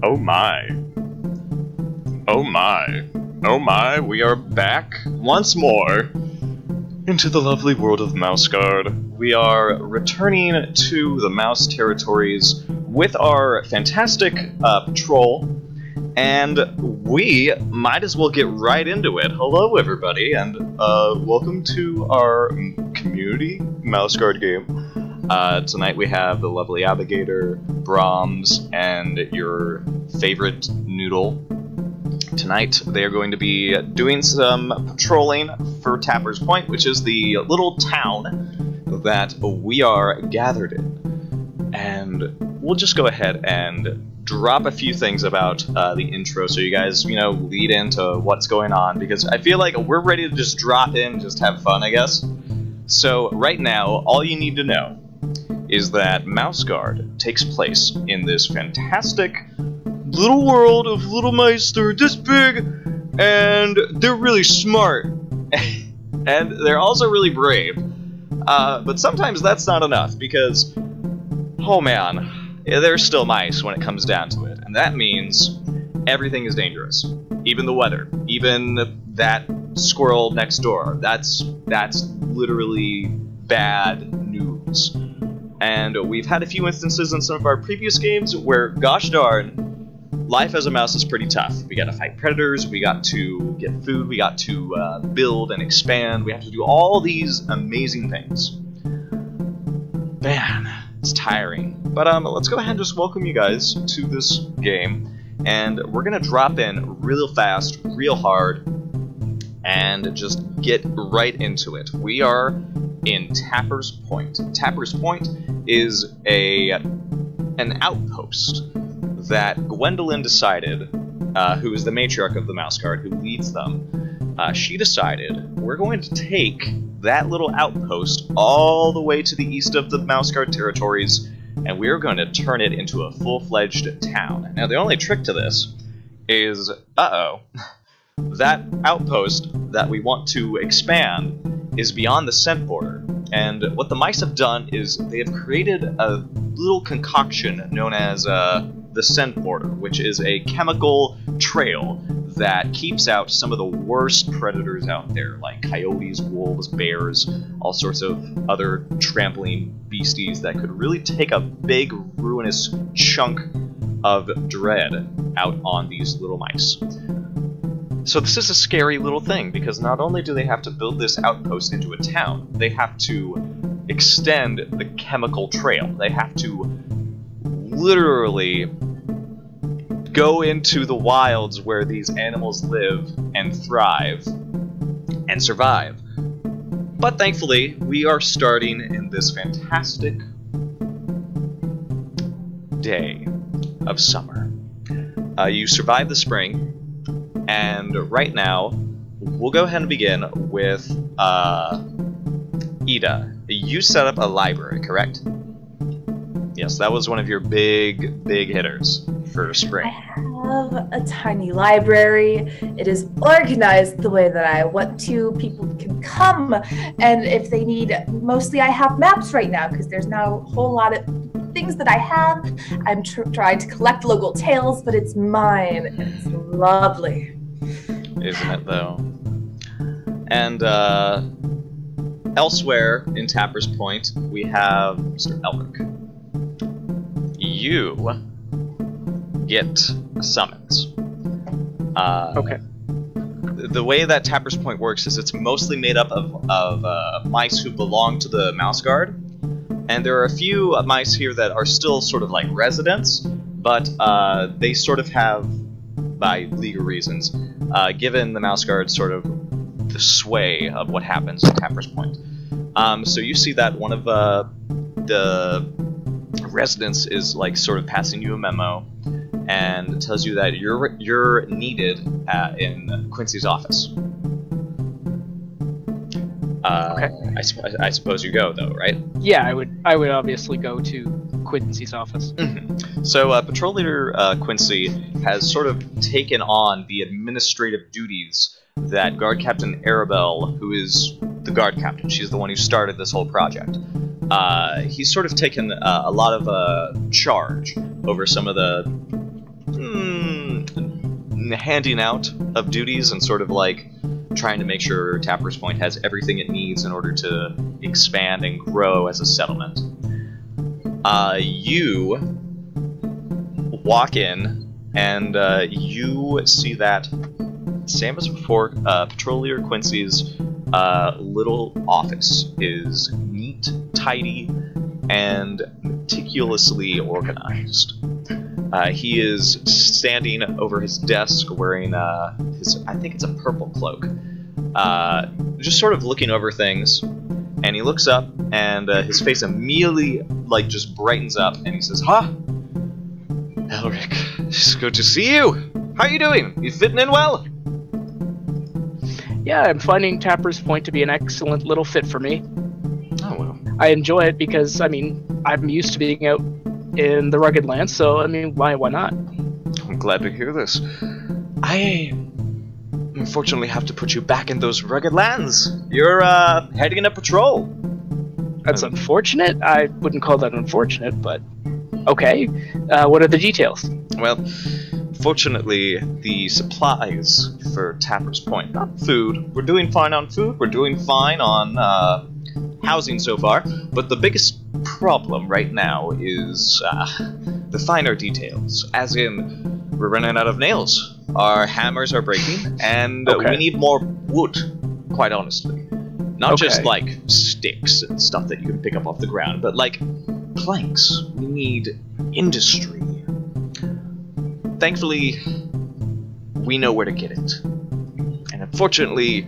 Oh my. Oh my. Oh my, we are back once more into the lovely world of Mouseguard. We are returning to the Mouse territories with our fantastic patrol, and we might as well get right into it. Hello everybody, and welcome to our community Mouseguard game. Tonight we have the lovely Abigator, Brahms, and your favorite Noodle. Tonight they are going to be doing some patrolling for Tapper's Point, which is the little town that we are gathered in. And we'll just go ahead and drop a few things about the intro so you guys, lead into what's going on, because I feel like we're ready to just drop in and just have fun, I guess. So right now, all you need to know is that Mouseguard takes place in this fantastic little world of little mice. They're this big, and they're really smart, and they're also really brave. But sometimes that's not enough, because, oh man, they're still mice when it comes down to it, and that means everything is dangerous. Even the weather, even that squirrel next door. That's literally bad news. And we've had a few instances in some of our previous games where, gosh darn, life as a mouse is pretty tough. We gotta fight predators, we got to get food, we got to build and expand, we have to do all these amazing things. Man, it's tiring. But let's go ahead and just welcome you guys to this game, and we're gonna drop in real fast, real hard, and just get right into it. We are in Tapper's Point. Tapper's Point is an outpost that Gwendolyn decided, who is the matriarch of the Mouseguard, who leads them, she decided we're going to take that little outpost all the way to the east of the Mouseguard territories, and we're going to turn it into a full-fledged town. Now, the only trick to this is, that outpost that we want to expand is beyond the scent border. And what the mice have done is they have created a little concoction known as the scent border, which is a chemical trail that keeps out some of the worst predators out there, like coyotes, wolves, bears, all sorts of other trampling beasties that could really take a big, ruinous chunk of dread out on these little mice. So this is a scary little thing, because not only do they have to build this outpost into a town, they have to extend the chemical trail. They have to literally go into the wilds where these animals live and thrive and survive. But thankfully, we are starting in this fantastic day of summer. You survive the spring, and right now, we'll go ahead and begin with Ida. You set up a library, correct? Yes, that was one of your big hitters for spring. I have a tiny library. It is organized the way that I want to. People can come, and if they need, mostly I have maps right now, because there's now a whole lot of things that I have. I'm trying to collect local tales, but it's mine, and it's lovely. Isn't it, though? And, elsewhere in Tapper's Point, we have Mr. Elric. You get summons. Okay. The way that Tapper's Point works is it's mostly made up of mice who belong to the Mouseguard, and there are a few mice here that are still sort of like residents, but they sort of have, by legal reasons, given the Mouseguard sort of the sway of what happens at Tapper's Point. So you see that one of the residents is like sort of passing you a memo and tells you that you're needed in Quincy's office. Okay. I suppose you go, though, right? Yeah, I would obviously go to Quincy's office. Mm-hmm. So Patrol Leader Quincy has sort of taken on the administrative duties that Guard Captain Arabelle, who is the Guard Captain, she's the one who started this whole project, he's sort of taken a lot of charge over some of the handing out of duties and sort of like trying to make sure Tapper's Point has everything it needs in order to expand and grow as a settlement. You walk in and you see that same as before, Patrol Leader Quincy's little office is neat, tidy, and meticulously organized. He is standing over his desk wearing I think it's a purple cloak, just sort of looking over things, and he looks up and his face immediately like just brightens up and he says, "Ha! Elric, it's good to see you! How are you doing? You fitting in well?" Yeah, I'm finding Tapper's Point to be an excellent little fit for me. Oh, well. I enjoy it because, I mean, I'm used to being out in the rugged lands, so, I mean, why not? I'm glad to hear this. I unfortunately have to put you back in those rugged lands. You're heading in a patrol. That's unfortunate. I wouldn't call that unfortunate, but okay. What are the details? Well, fortunately, the supplies for Tapper's Point, not food. We're doing fine on food. We're doing fine on housing so far. But the biggest problem right now is the finer details. As in, we're running out of nails. Our hammers are breaking, and we need more wood, quite honestly. Not just like sticks and stuff that you can pick up off the ground, but like planks. We need industry. Thankfully, we know where to get it. And unfortunately,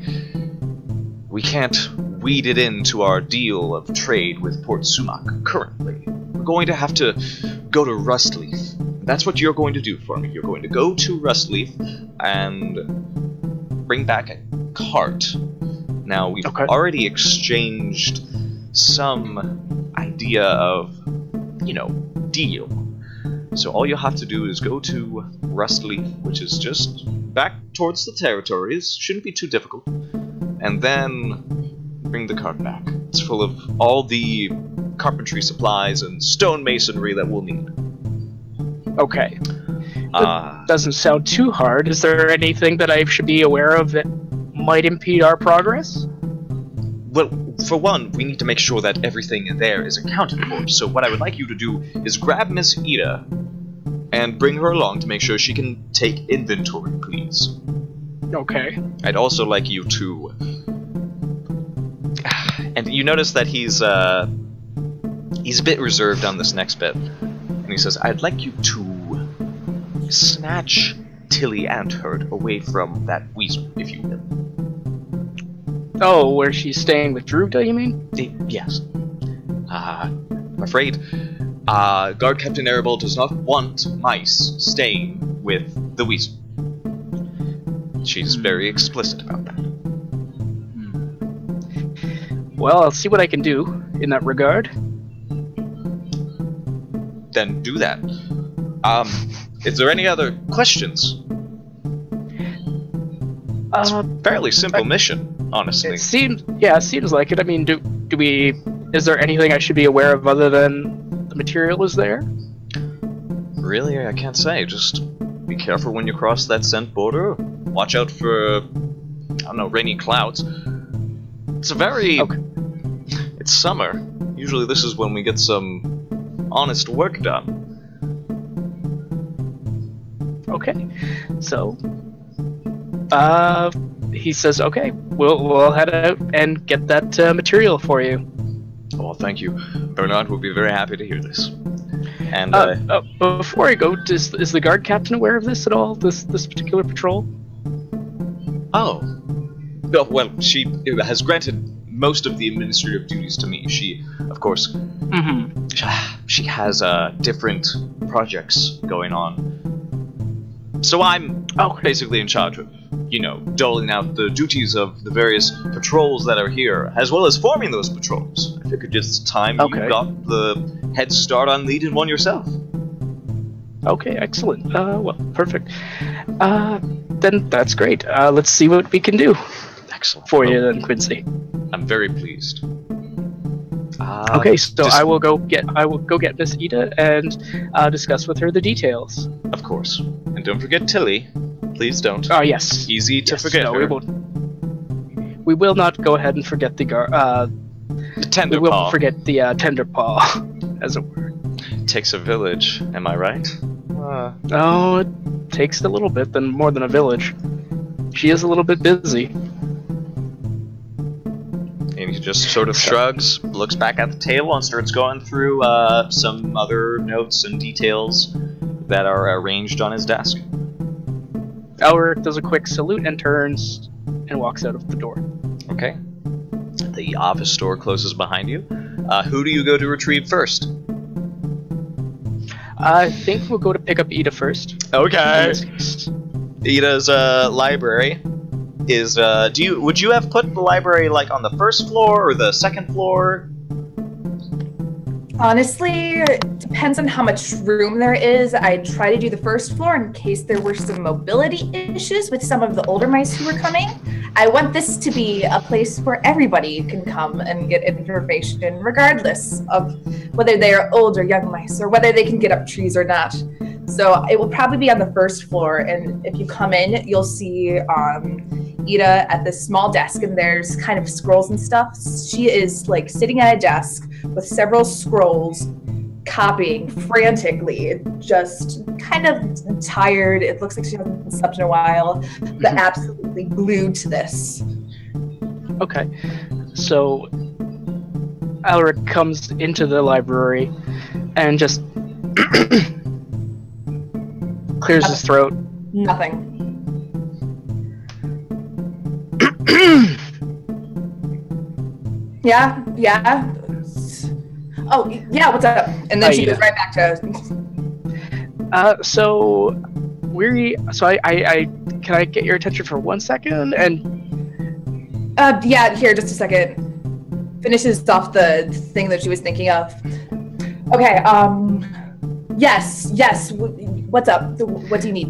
we can't weed it into our deal of trade with Port Sumac currently. We're going to have to go to Rustleaf. That's what you're going to do for me. You're going to go to Rustleaf and bring back a cart. Now, we've already exchanged some idea of, you know, deal. So all you have to do is go to Rustleaf, which is just back towards the territories, shouldn't be too difficult, and then bring the cart back. It's full of all the carpentry supplies and stonemasonry that we'll need. Okay. That doesn't sound too hard. Is there anything that I should be aware of that might impede our progress? Well, for one, we need to make sure that everything there is accounted for. So what I would like you to do is grab Miss Ida and bring her along to make sure she can take inventory, please. Okay. I'd also like you to... And you notice that he's a bit reserved on this next bit. And he says, I'd like you to snatch Tilly Antherd away from that weasel, if you will. Oh, where she's staying with Drugda, you mean? Yes. I'm afraid Guard Captain Erebol does not want mice staying with the weasel. She's very explicit about that. Well, I'll see what I can do in that regard. Then do that. Is there any other questions? It's a fairly simple mission, honestly. It seems like it. I mean, is there anything I should be aware of other than the material is there? Really, I can't say. Just be careful when you cross that scent border. Watch out for, I don't know, rainy clouds. It's a very... It's summer. Usually this is when we get some honest work done. Okay. So, he says, okay, we'll head out and get that material for you. Oh, thank you. Bernard will be very happy to hear this. And before I go, is the guard captain aware of this at all? This particular patrol? Oh, well, she has granted most of the administrative duties to me. She, of course, she has different projects going on. So I'm basically in charge of, you know, doling out the duties of the various patrols that are here, as well as forming those patrols. I figured it's time you got the head start on leading one yourself. Okay, excellent. Well, perfect. Then that's great. Let's see what we can do. Excellent. For you then, Quincy. I'm very pleased. Okay, so I will go get Miss Ida and discuss with her the details. Of course. And don't forget Tilly. Please don't. Oh yes. Easy to Yes, forget no, her. we won't. We will not go ahead and forget the The tender we will paw. forget the tender paw, as it were. Takes a village, am I right? Oh, it takes a little bit, then more than a village. She is a little bit busy. And he just sort of shrugs, looks back at the table, and starts going through some other notes and details that are arranged on his desk. Elric does a quick salute and turns and walks out of the door. Okay. The office door closes behind you. Who do you go to retrieve first? I think we'll go to pick up Ida first. Okay. Ida's library is. Would you have put the library like on the first floor or the second floor? Honestly, it depends on how much room there is. I try to do the first floor in case there were some mobility issues with some of the older mice who were coming. I want this to be a place where everybody can come and get information, regardless of whether they are old or young mice, or whether they can get up trees or not. So it will probably be on the first floor, and if you come in, you'll see Ida at this small desk, and there's kind of scrolls and stuff. She is like sitting at a desk with several scrolls, copying frantically, just kind of tired. It looks like she hasn't slept in a while, but absolutely glued to this. Okay, so Elric comes into the library and just clears his throat. Nothing. Yeah. Oh, yeah, what's up? And then she goes right back to... So I can I get your attention for 1 second? And yeah, here, just a second. Finishes off the thing that she was thinking of. Okay, yes, what's up? What do you need?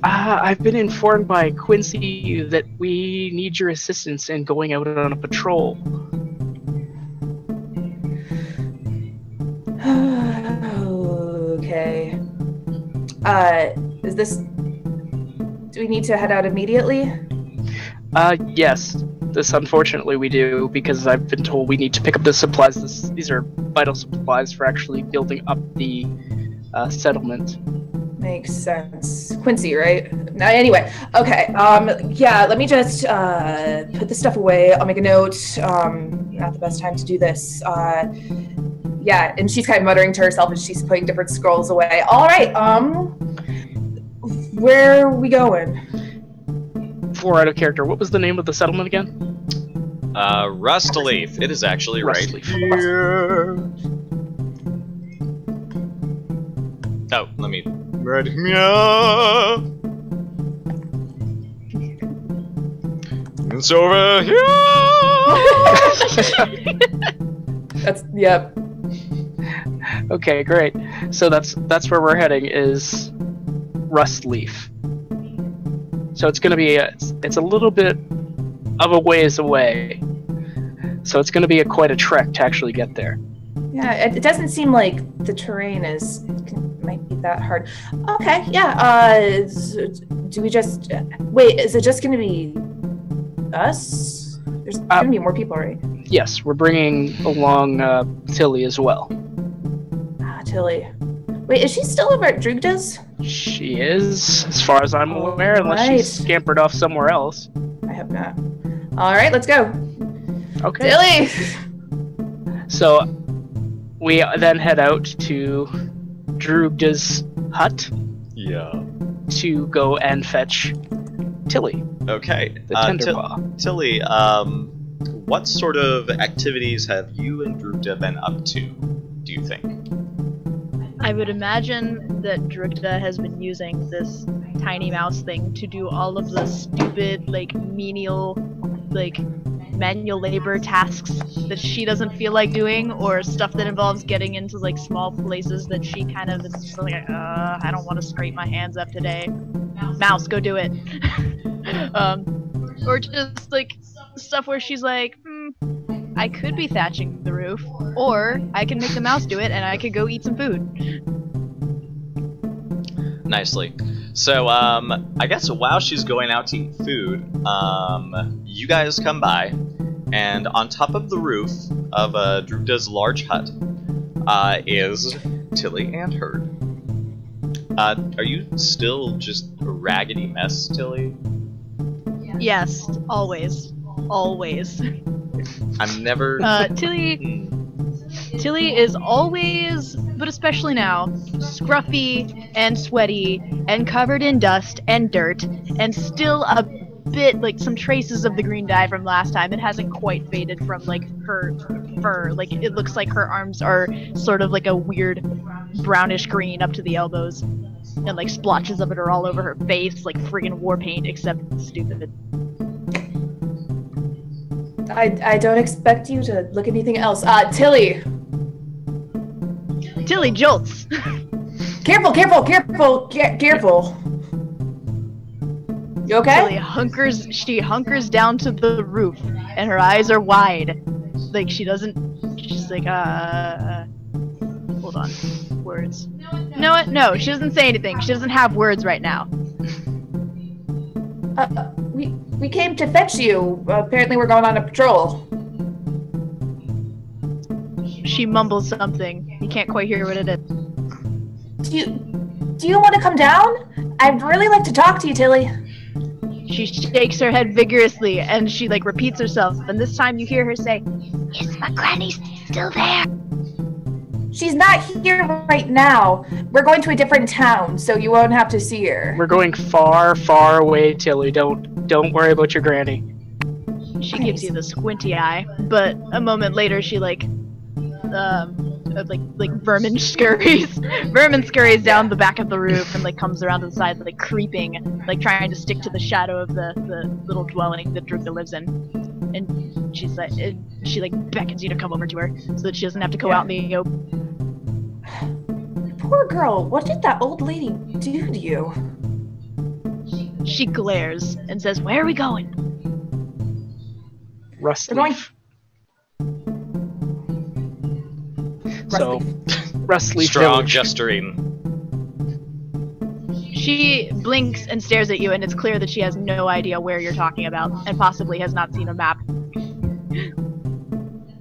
I've been informed by Quincy that we need your assistance in going out on a patrol. Okay. Do we need to head out immediately? Yes. This, unfortunately, we do, because I've been told we need to pick up the supplies. These are vital supplies for actually building up the settlement. Makes sense. Quincy, right? Now, anyway, okay. Yeah, let me just put the stuff away. I'll make a note. Not the best time to do this. Yeah, and she's kind of muttering to herself as she's putting different scrolls away. All right, where are we going? 4 out of character. What was the name of the settlement again? Rustleaf. It is actually right here. Oh, let me... Right here. It's over here. That's, yep. Okay, great. So that's where we're heading, is Rustleaf. So it's going to be it's a little bit of a ways away. So it's going to be quite a trek to actually get there. Yeah, it doesn't seem like the terrain might be that hard. Okay, yeah. Do we just wait? Is it just going to be us? There's going to be more people, right? Yes, we're bringing along Tilly as well. Tilly. Wait, is she still over at Drugda's? She is, as far as I'm aware, unless she's scampered off somewhere else. I hope not. All right, let's go. Okay. Tilly! So, we then head out to Drugda's hut. Yeah. To go and fetch Tilly. Okay. The Tenderpaw. Tilly, what sort of activities have you and Drugda been up to, do you think? I would imagine that Drugda has been using this tiny mouse thing to do all of the stupid, like, menial, like, manual labor tasks that she doesn't feel like doing, or stuff that involves getting into, like, small places that she kind of is like, I don't want to scrape my hands up today. Mouse, go do it. Or just, like, stuff where she's like, I could be thatching the roof, or I can make the mouse do it and I could go eat some food. Nicely. So, I guess while she's going out to eat food, you guys come by, and on top of the roof of Drupda's large hut is Tilly and Herd. Are you still just a raggedy mess, Tilly? Yes, always. Always. I'm never... Tilly is always, but especially now, scruffy and sweaty and covered in dust and dirt and still a bit like some traces of the green dye from last time. It hasn't quite faded from like her fur. Like it looks like her arms are sort of like a weird brownish green up to the elbows. And like splotches of it are all over her face like friggin' war paint, except stupid. I don't expect you to look anything else. Tilly! Tilly jolts! Careful! Careful! You okay? Tilly hunkers down to the roof, and her eyes are wide. Like she's like, hold on. Words. No, she doesn't say anything. She doesn't have words right now. We came to fetch you. Apparently we're going on a patrol. She mumbles something. You can't quite hear what it is. Do you want to come down? I'd really like to talk to you, Tilly. She shakes her head vigorously, and she like repeats herself. And this time you hear her say, "Is my granny still there?" She's not here right now. We're going to a different town, so you won't have to see her. We're going far, far away, Tilly. Don't worry about your granny. She gives you the squinty eye, but a moment later she like vermin scurries down the back of the roof and like comes around to the side, like creeping, like trying to stick to the shadow of the little dwelling that Drupda lives in. And she's like, she like beckons you to come over to her so that she doesn't have to go out in the open. Poor girl, what did that old lady do to you? She glares and says, "Where are we going?" Rustleaf. So, Rustleaf Strong Village. gesturing. She blinks and stares at you, and it's clear that she has no idea where you're talking about, and possibly has not seen a map.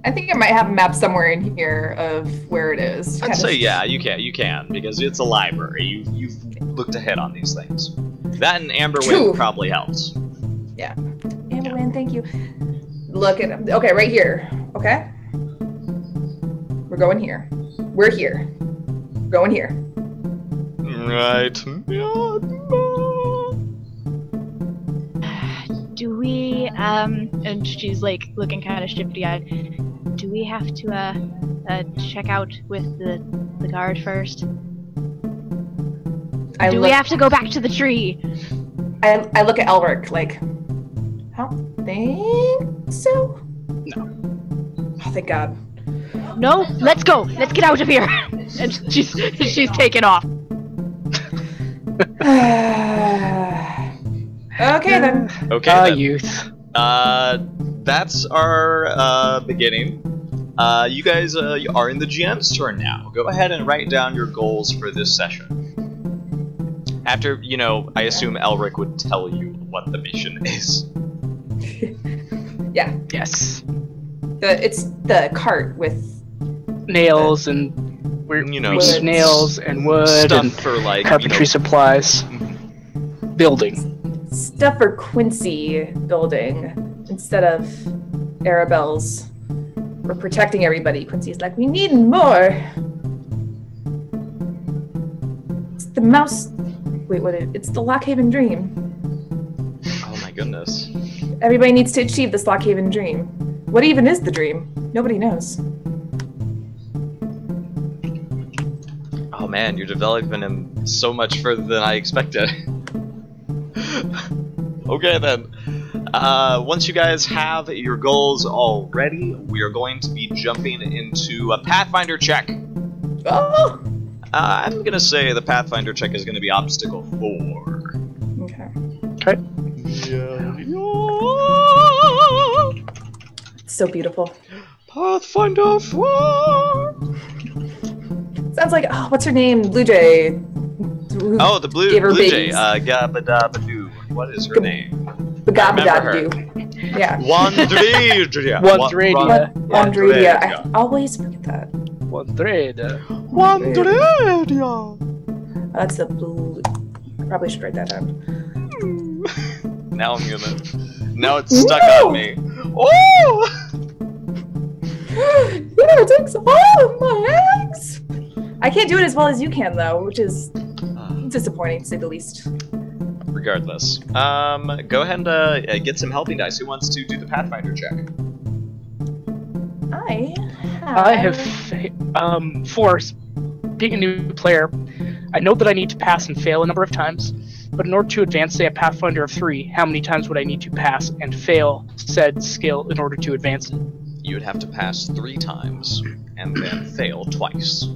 I think I might have a map somewhere in here of where it is. I'd say yeah, you can, because it's a library. You've looked ahead on these things. That and Amberwind probably helps. Yeah. Amberwind, thank you. Look at okay, right here. Okay? We're going here. We're here. We're going here. Right. Do we, and she's like looking kind of shifty-eyed. Do we have to, check out with the guard first? Do we have to go back to the tree? I look at Elric like, I don't think so. No. Oh, thank God. No, let's go. Let's get out of here. And she's taken off. Okay then. Okay. Then. Youth. That's our beginning. You guys are in the GM's turn now. Go ahead and write down your goals for this session. After, I assume Elric would tell you what the mission is. Yeah. Yes. It's the cart with nails and nails and wood stuff and for like carpentry supplies. Building. Stuff for Quincy building instead of Arabelle's. We're protecting everybody. Quincy's like, we need more. It's the mouse. Wait, it's the Lockhaven dream. Oh my goodness. Everybody needs to achieve this Lockhaven dream. What even is the dream? Nobody knows. Oh man, you're developing him so much further than I expected. Okay then. Once you guys have your goals all ready, we are going to be jumping into a Pathfinder check. Oh! I'm gonna say the Pathfinder check is gonna be obstacle 4. Okay. Okay. It's so beautiful. Pathfinder 4! Sounds like, what's her name? Blue Jay. Oh, the blue Give her blue jay. babies. Gabadabadoo. What is her name? Bagabadabadoo. Yeah. Wandredia. Wandredia. Andrea. I always forget that. Wandredia. Wandredia. That's the blue. I probably should write that down. Now I'm gonna. Now it's stuck on me. Oh! You know, it takes all of my eggs. I can't do it as well as you can, though, which is disappointing, to say the least. Regardless, go ahead and get some helping dice. Who wants to do the Pathfinder check? I have, for being a new player, I know that I need to pass and fail a number of times, but in order to advance, say, a Pathfinder of 3, how many times would I need to pass and fail said skill in order to advance it? You would have to pass 3 times and then fail twice.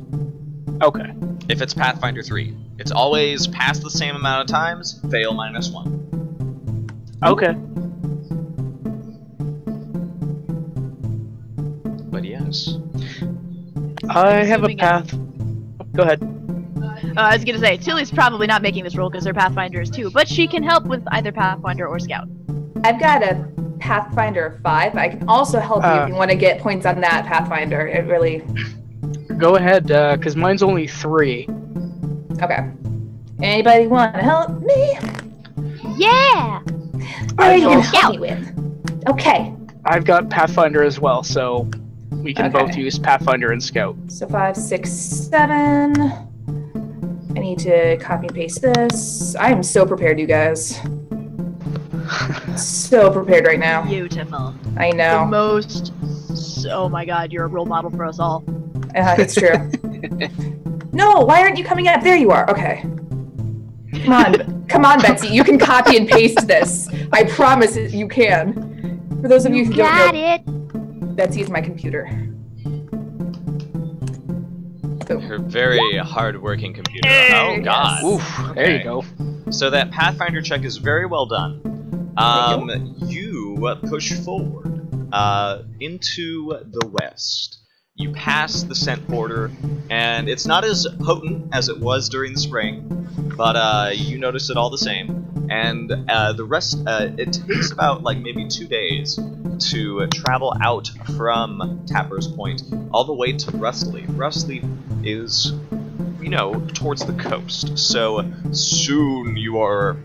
Okay. If it's Pathfinder 3, it's always pass the same amount of times, fail -1. Okay. But yes. I have a Assuming path. Go ahead. I was gonna say, Tilly's probably not making this roll because her Pathfinder is 2, but she can help with either Pathfinder or Scout. I've got a Pathfinder of 5. I can also help you if you want to get points on that Pathfinder. It really. Go ahead, because mine's only 3. Okay. Anybody want to help me? Yeah! What are you will. gonna help me with? Okay. I've got Pathfinder as well, so we can Okay. both use Pathfinder and Scout. So 5, 6, 7. I need to copy and paste this. I am so prepared, you guys. So prepared right now. Beautiful. I The know. most. Oh my god, you're a role model for us all. It's true. No, why aren't you coming up? There you are. Okay. Come on, Betsy. You can copy and paste this. I promise you can. For those of you who don't know, it! Betsy is my computer. Her very hard-working computer. Oh god. Oof, there you go. So that Pathfinder check is very well done. You push forward into the west. You pass the scent border, and it's not as potent as it was during the spring, but you notice it all the same. And the rest, it takes about like maybe 2 days to travel out from Tapper's Point all the way to Rustleaf. Rustleaf is, you know, towards the coast, so soon you are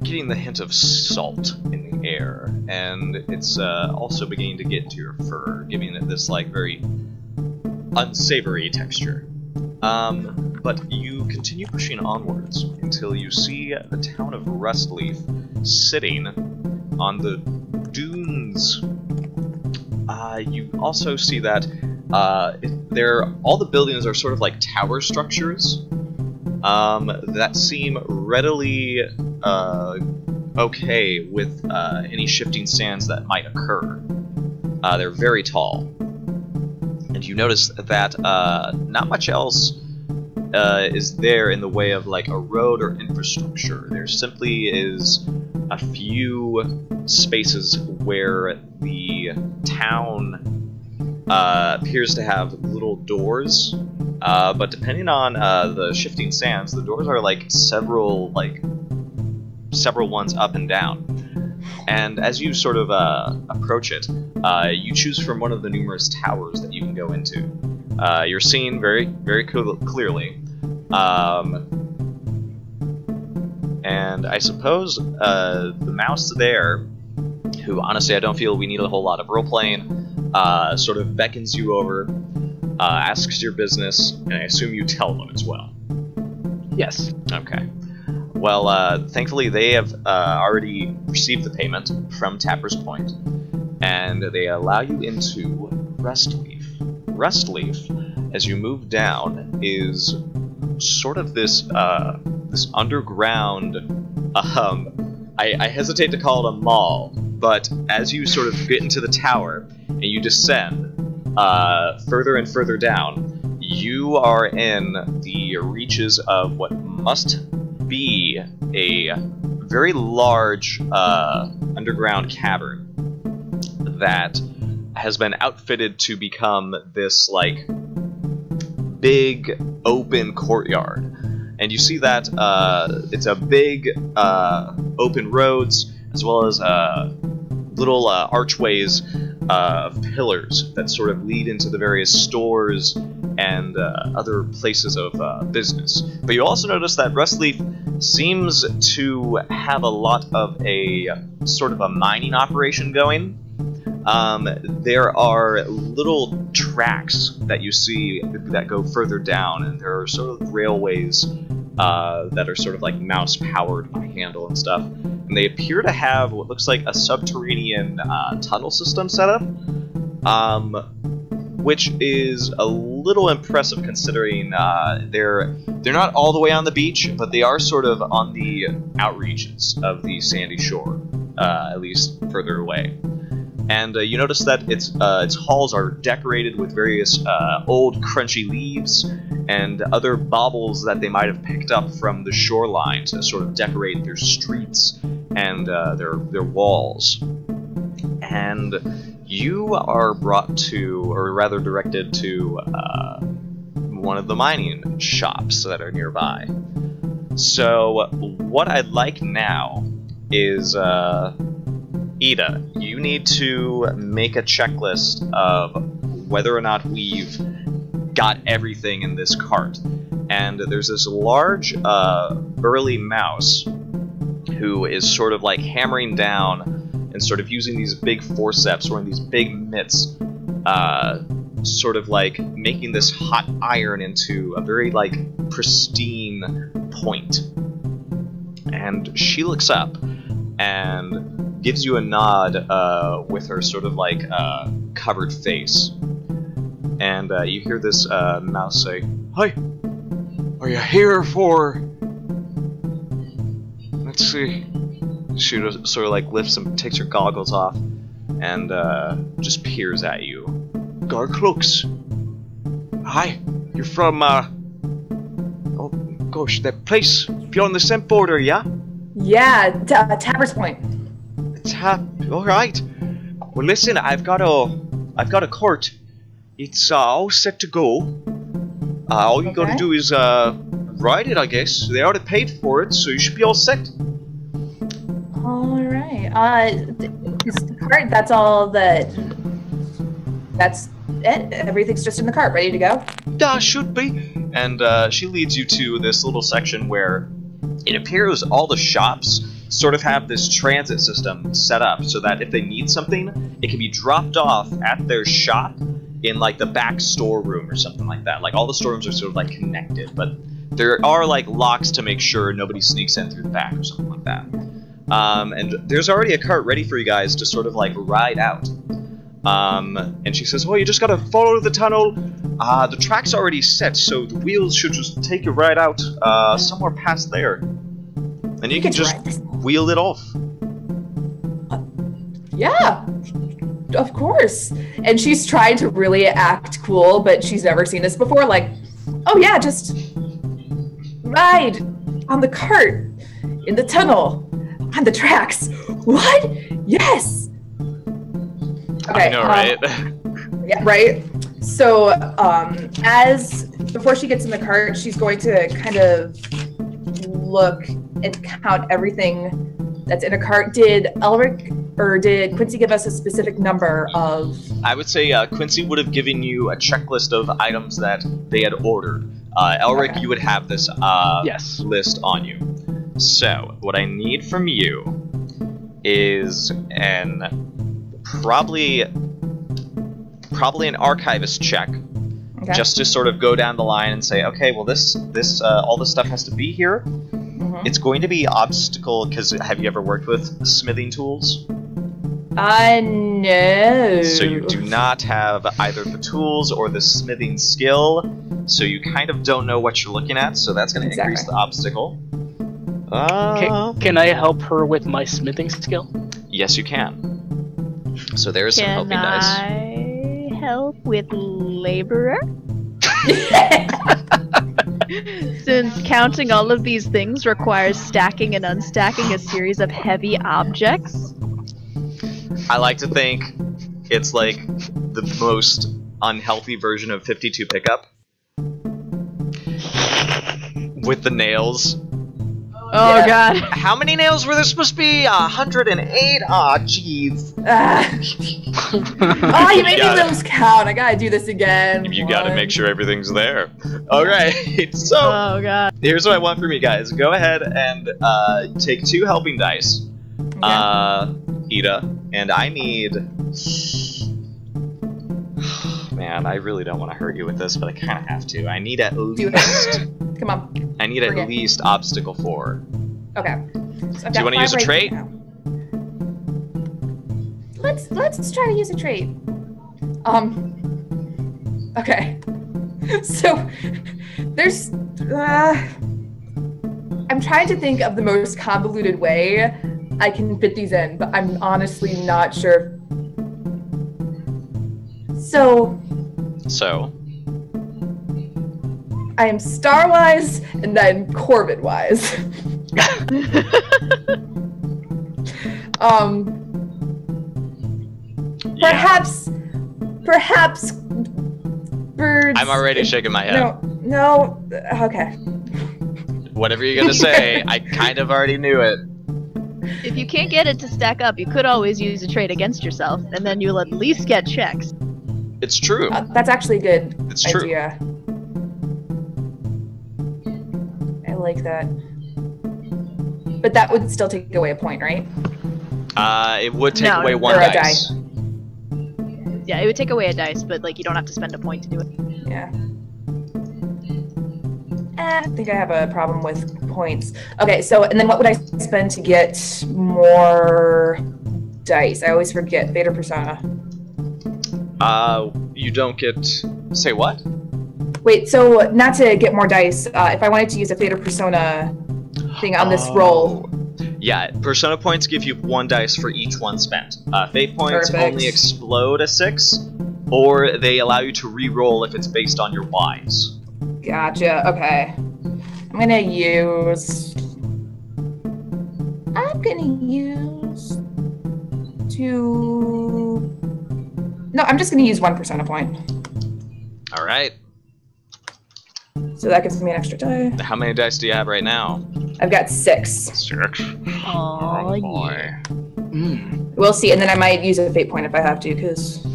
getting the hint of salt in the air, and it's also beginning to get into your fur, giving it this like very unsavory texture. But you continue pushing onwards until you see the town of Rustleaf sitting on the dunes. You also see that all the buildings are sort of like tower structures that seem readily okay with any shifting sands that might occur. They're very tall. And you notice that not much else is there in the way of like a road or infrastructure. There simply is a few spaces where the town appears to have little doors, but depending on the shifting sands, the doors are like several ones up and down. And as you sort of approach it, you choose from one of the numerous towers that you can go into. You're seen very, very clearly. And I suppose the mouse there, who honestly I don't feel we need a whole lot of role-playing, sort of beckons you over, asks your business, and I assume you tell them as well. Yes. Okay. Well, thankfully they have already received the payment from Tapper's Point, and they allow you into Rustleaf. Rustleaf, as you move down, is sort of this this underground. I hesitate to call it a mall, but as you sort of get into the tower and you descend further and further down, you are in the reaches of what must be a very large underground cavern that has been outfitted to become this like big open courtyard. and you see that it's a big open roads as well as little archways of pillars that sort of lead into the various stores and other places of business. But you also notice that Rustleaf seems to have a lot of a sort of a mining operation going. There are little tracks that you see that go further down, and there are sort of railways that are sort of like mouse powered by handle and stuff. And they appear to have what looks like a subterranean tunnel system set up, which is a little impressive considering they're not all the way on the beach, but they are sort of on the outreaches of the sandy shore, at least further away. And you notice that its halls are decorated with various old crunchy leaves and other baubles that they might have picked up from the shoreline to sort of decorate their streets and their walls. And you are brought to, or rather directed to, one of the mining shops that are nearby. So what I'd like now is Ida, you need to make a checklist of whether or not we've got everything in this cart. And there's this large, burly mouse who is sort of like hammering down and sort of using these big forceps, or in these big mitts, sort of like making this hot iron into a very like pristine point. And she looks up and gives you a nod with her sort of like covered face. And you hear this mouse say, "Hi, are you here for..." Let's see. She sort of like lifts and takes her goggles off and just peers at you. "Garcloaks. Hi, you're from oh gosh, that place beyond the scent border, yeah?" Yeah, Tappers Point. All right. Well, listen, I've got a cart. It's all set to go. All you gotta do is ride it, I guess. They already paid for it, so you should be all set. All right. Is the cart? That's all that. That's it. Everything's just in the cart, ready to go. Should be. And she leads you to this little section where it appears all the shops sort of have this transit system set up so that if they need something, it can be dropped off at their shop in like the back storeroom or something like that. Like all the storerooms are sort of like connected, but there are like locks to make sure nobody sneaks in through the back or something like that. And there's already a cart ready for you guys to sort of like ride out. And she says, "Oh, you just gotta follow the tunnel. The track's already set, so the wheels should just take you right out somewhere past there. And you can just wheel it off." Yeah, of course. And she's trying to really act cool, but she's never seen this before. Like, "Oh yeah, just ride on the cart, in the tunnel, on the tracks." What? Yes! Okay, I know, right? Yeah, right? So, before she gets in the cart, she's going to kind of look and count everything that's in a cart. Did Elric or did Quincy give us a specific number of... I would say Quincy would have given you a checklist of items that they had ordered. Elric, okay, you would have this yes, list on you. So, what I need from you is probably an archivist check. Okay. Just to sort of go down the line and say, okay, well this all this stuff has to be here. Mm-hmm. It's going to be obstacle, because have you ever worked with smithing tools? No. So you do not have either the tools or the smithing skill, so you kind of don't know what you're looking at, so that's going to increase the obstacle. Can I help her with my smithing skill? Yes, you can. So there is some helping dice. Can I help with laborer? Since counting all of these things requires stacking and unstacking a series of heavy objects. I like to think it's like the most unhealthy version of 52 pickup. with the nails. Oh Yeah. god. How many nails were there supposed to be? 108. Aw, jeez. Oh, you made me got it. lose count. I gotta do this again. You gotta One. make sure everything's there. Alright, so Oh god. here's what I want from you guys. Go ahead and take 2 helping dice. Ida, and I need... Man, I really don't want to hurt you with this, but I kind of have to. I need at Do least... it. Come on. I need at Bring it. least obstacle 4. Okay. So I've Do you got wanna use 5 a trait? now. Let's try to use a trait. Okay. So there's I'm trying to think of the most convoluted way I can fit these in, but I'm honestly not sure. So I am Star-wise and then Corbin-wise. Perhaps birds. I'm already shaking my head. No, okay. Whatever you're gonna say, I kind of already knew it. If you can't get it to stack up, you could always use a trait against yourself, and then you'll at least get checks. It's true. That's actually a good It's true. idea. I like that. But that would still take away a point, right? It would take No, away 1 or a dice. Yeah, it would take away a dice, but like you don't have to spend a point to do it. Yeah. I think I have a problem with points. Okay, so, and then what would I spend to get more dice? I always forget. Beta Persona. You don't get... Say what? Wait, so not to get more dice, if I wanted to use a Theta Persona thing on this roll. Yeah, Persona points give you 1 dice for each one spent. Fate points Perfect. only explode a 6, or they allow you to re-roll if it's based on your Ys. Gotcha, okay. I'm gonna use 2... No, I'm just gonna use 1 Persona point. Alright. So that gives me an extra die. How many dice do you have right now? I've got 6. 6. Oh, yeah. We'll see, and then I might use a fate point if I have to, because...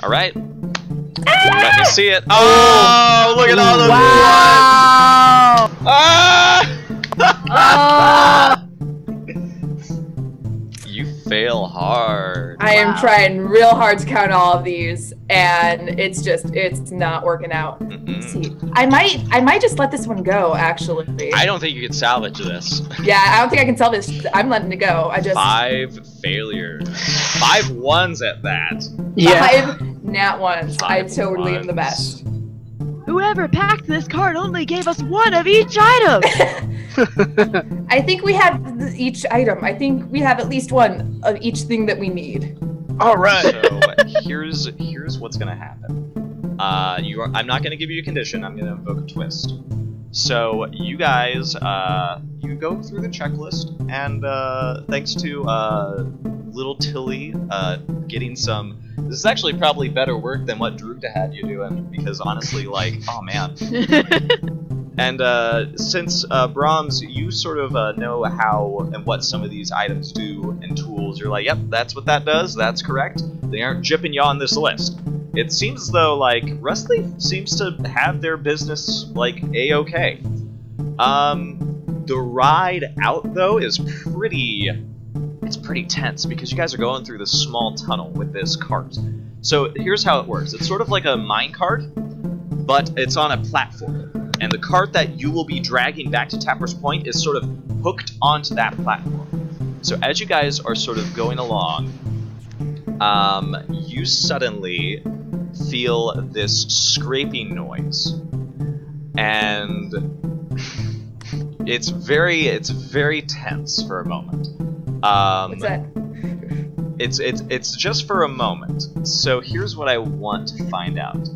Alright. Let me see it. Oh, look at all the Wow! Ah! Oh! You fail hard. I am Wow. trying real hard to count all of these, and it's not working out. Let's see. I might just let this one go, actually. I don't think you can salvage this. Yeah, I don't think I can sell this. I'm letting it go. I just 5 failures. 5 ones at that. Yeah. 5 nat ones. I 5 totally am the ones. best. Whoever packed this card only gave us 1 of each item. I think we have each item. I think we have at least 1 of each thing that we need. All right. So here's what's gonna happen. I'm not gonna give you a condition. I'm gonna invoke a twist. So you guys, you go through the checklist, and thanks to little Tilly getting some. This is actually probably better work than what Drugda had you doing, because honestly, like, oh man. And since Brahms, you sort of know how and what some of these items do and tools, you're like, yep, that's what that does, that's correct. They aren't jipping you on this list. It seems as though, like, Rustleaf seems to have their business, like, A-okay. The ride out, though, is pretty tense, because you guys are going through this small tunnel with this cart. So here's how it works. It's sort of like a mine cart, but it's on a platform. And the cart that you will be dragging back to Tapper's Point is sort of hooked onto that platform. So as you guys are sort of going along, you suddenly feel this scraping noise. And it's very tense for a moment. What's that? It's just for a moment. So here's what I want to find out.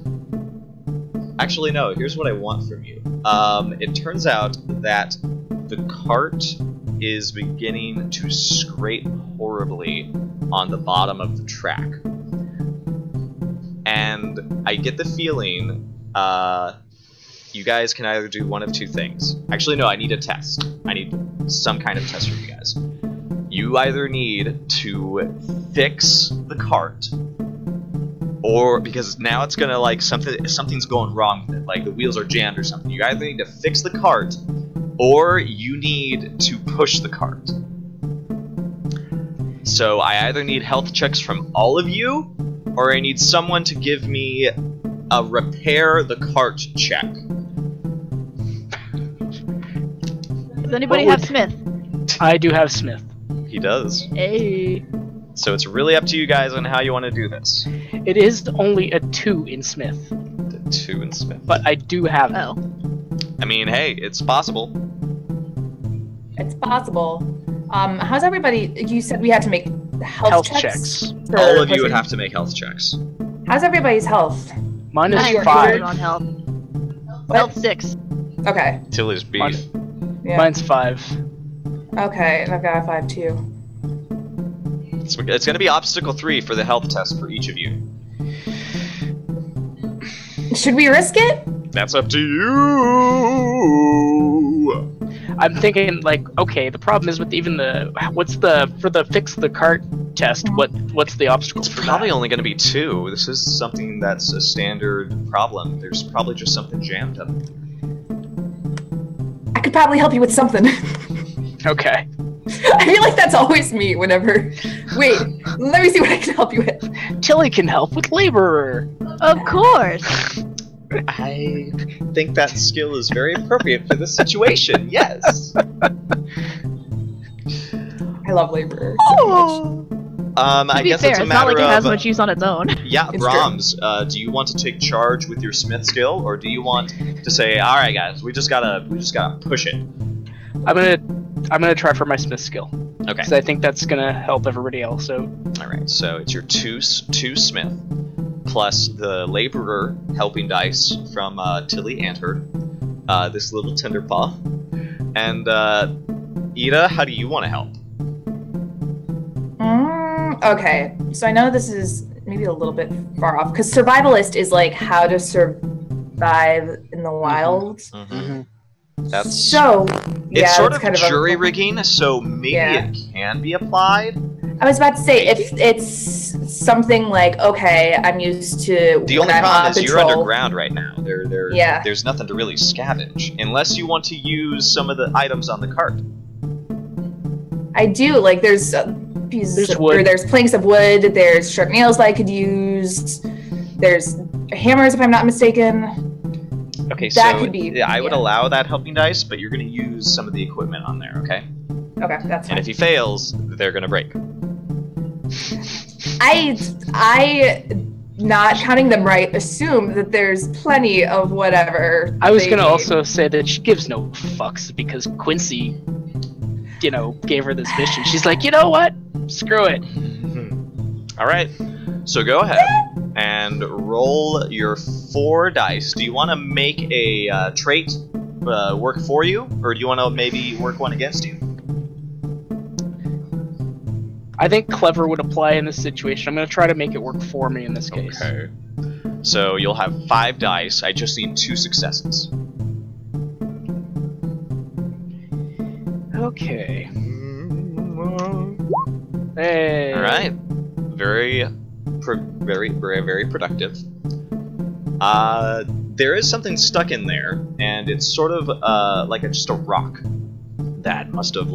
Actually, no, here's what I want from you. It turns out that the cart is beginning to scrape horribly on the bottom of the track. And I get the feeling you guys can either do one of two things. Actually, no, I need a test. I need some kind of test from you guys. You either need to fix the cart, or because now it's gonna like something's going wrong with it, like the wheels are jammed or something. You either need to fix the cart, or you need to push the cart. So I either need health checks from all of you, or I need someone to give me a repair the cart check. Does anybody have Smith? I do have Smith. He does. Hey. So it's really up to you guys on how you want to do this. It is only a 2 in Smith, The 2 in Smith. but I do have it. Oh. I mean, hey, it's possible. It's possible. How's everybody? You said we had to make health checks. For All of you pushing. would have to make health checks. How's everybody's health? Mine is I'm good 5. on health. What? Health 6. Okay. Tilly's beat. Mine- Yeah. Mine's 5. Okay, and I've got a 5 too. It's going to be obstacle 3 for the health test for each of you. Should we risk it? That's up to you. I'm thinking like, okay, the problem is with even the for the fix the cart test. What's the obstacle? It's for probably that? only going to be 2. This is something that's a standard problem. There's probably just something jammed up. I could probably help you with something. Okay. I feel like that's always me whenever. Wait, let me see what I can help you with. Tilly can help with laborer. Of course. I think that skill is very appropriate for this situation. Yes. I love labor. Oh. I To be guess fair, it's a it's not matter like it has of much use on its own. yeah, It's Brahms. Do you want to take charge with your smith skill, or do you want to say, "All right, guys, we just gotta push it"? I'm gonna try for my Smith skill Okay. because I think that's gonna help everybody else. So All right. So it's your two smith plus the laborer helping dice from Tilly Antherd, this little tenderpaw, and Ida. How do you want to help? Okay, so I know this is maybe a little bit far off because survivalist is like how to survive in the wild. Mm-hmm. That's So yeah, it's sort it's of kind of jury rigging, so maybe Yeah. it can be applied. I was about to say if it's something like okay, I'm used to. The when only I'm problem on is you're patrol. underground right now. Yeah. There's nothing to really scavenge unless you want to use some of the items on the cart. I do like there's pieces There's of, wood. or there's planks of wood. There's sharp nails that I could use. There's hammers if I'm not mistaken. Okay, That so could be- yeah, I would yeah. allow that helping dice, but you're going to use some of the equipment on there, okay? Okay, that's And fine. if he fails, they're going to break. I not counting them right assume that there's plenty of whatever. I was they gonna need. also say that she gives no fucks because Quincy, gave her this mission. She's like, you know what? Screw it. All right, so go ahead and roll your 4 dice. Do you want to make a trait work for you, or do you want to maybe work one against you? I think clever would apply in this situation. I'm gonna try to make it work for me in this case. Okay. So you'll have 5 dice. I just need 2 successes. Okay. Hey. All right. Very productive. There is something stuck in there, and it's sort of like just a rock that must have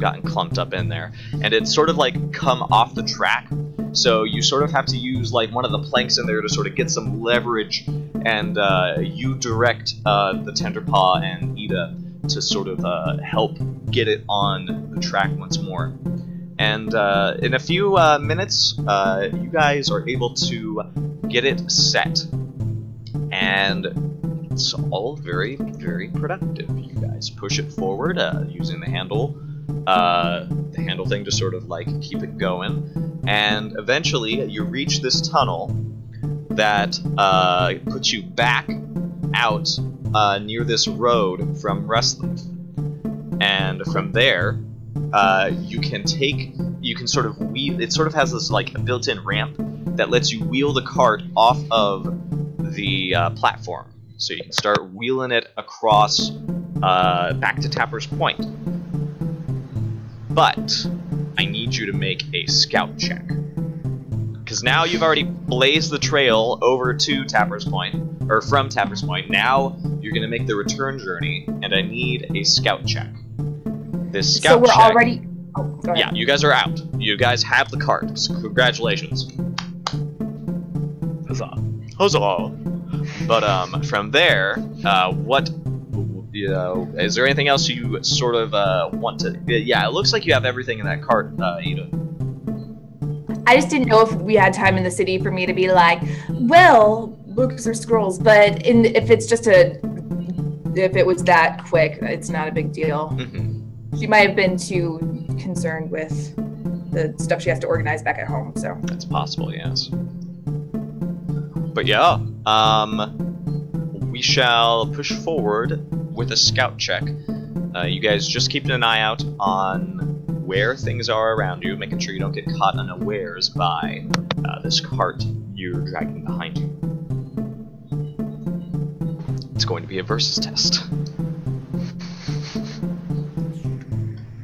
gotten clumped up in there, and it's sort of like come off the track. So you sort of have to use like one of the planks in there to sort of get some leverage, and you direct the Tenderpaw and Ida to sort of help get it on the track once more. And in a few minutes, you guys are able to get it set, and it's all very, very productive. You guys push it forward using the handle thing to sort of like keep it going, and eventually you reach this tunnel that puts you back out near this road from Rustleaf, and from there you can sort of wheel. It sort of has this like built-in ramp that lets you wheel the cart off of the platform. So you can start wheeling it across back to Tapper's Point. But I need you to make a scout check. Because now you've already blazed the trail over to Tapper's Point, or from Tapper's Point. Now you're going to make the return journey, and I need a scout check. This scout So we're check, already. Oh, go ahead. yeah, you guys are out. You guys have the cart. So congratulations. Huzzah. Huzzah! But from there, what? Is there anything else you sort of want to? Yeah, it looks like you have everything in that cart, Ida. I just didn't know if we had time in the city for me to be like, well, books or scrolls, but if it's just if it was that quick, it's not a big deal. Mm-hmm. She might have been too concerned with the stuff she has to organize back at home, so. That's possible, yes. But yeah, we shall push forward with a scout check. You guys just keeping an eye out on where things are around you, making sure you don't get caught unawares by this cart you're dragging behind you. It's going to be a versus test.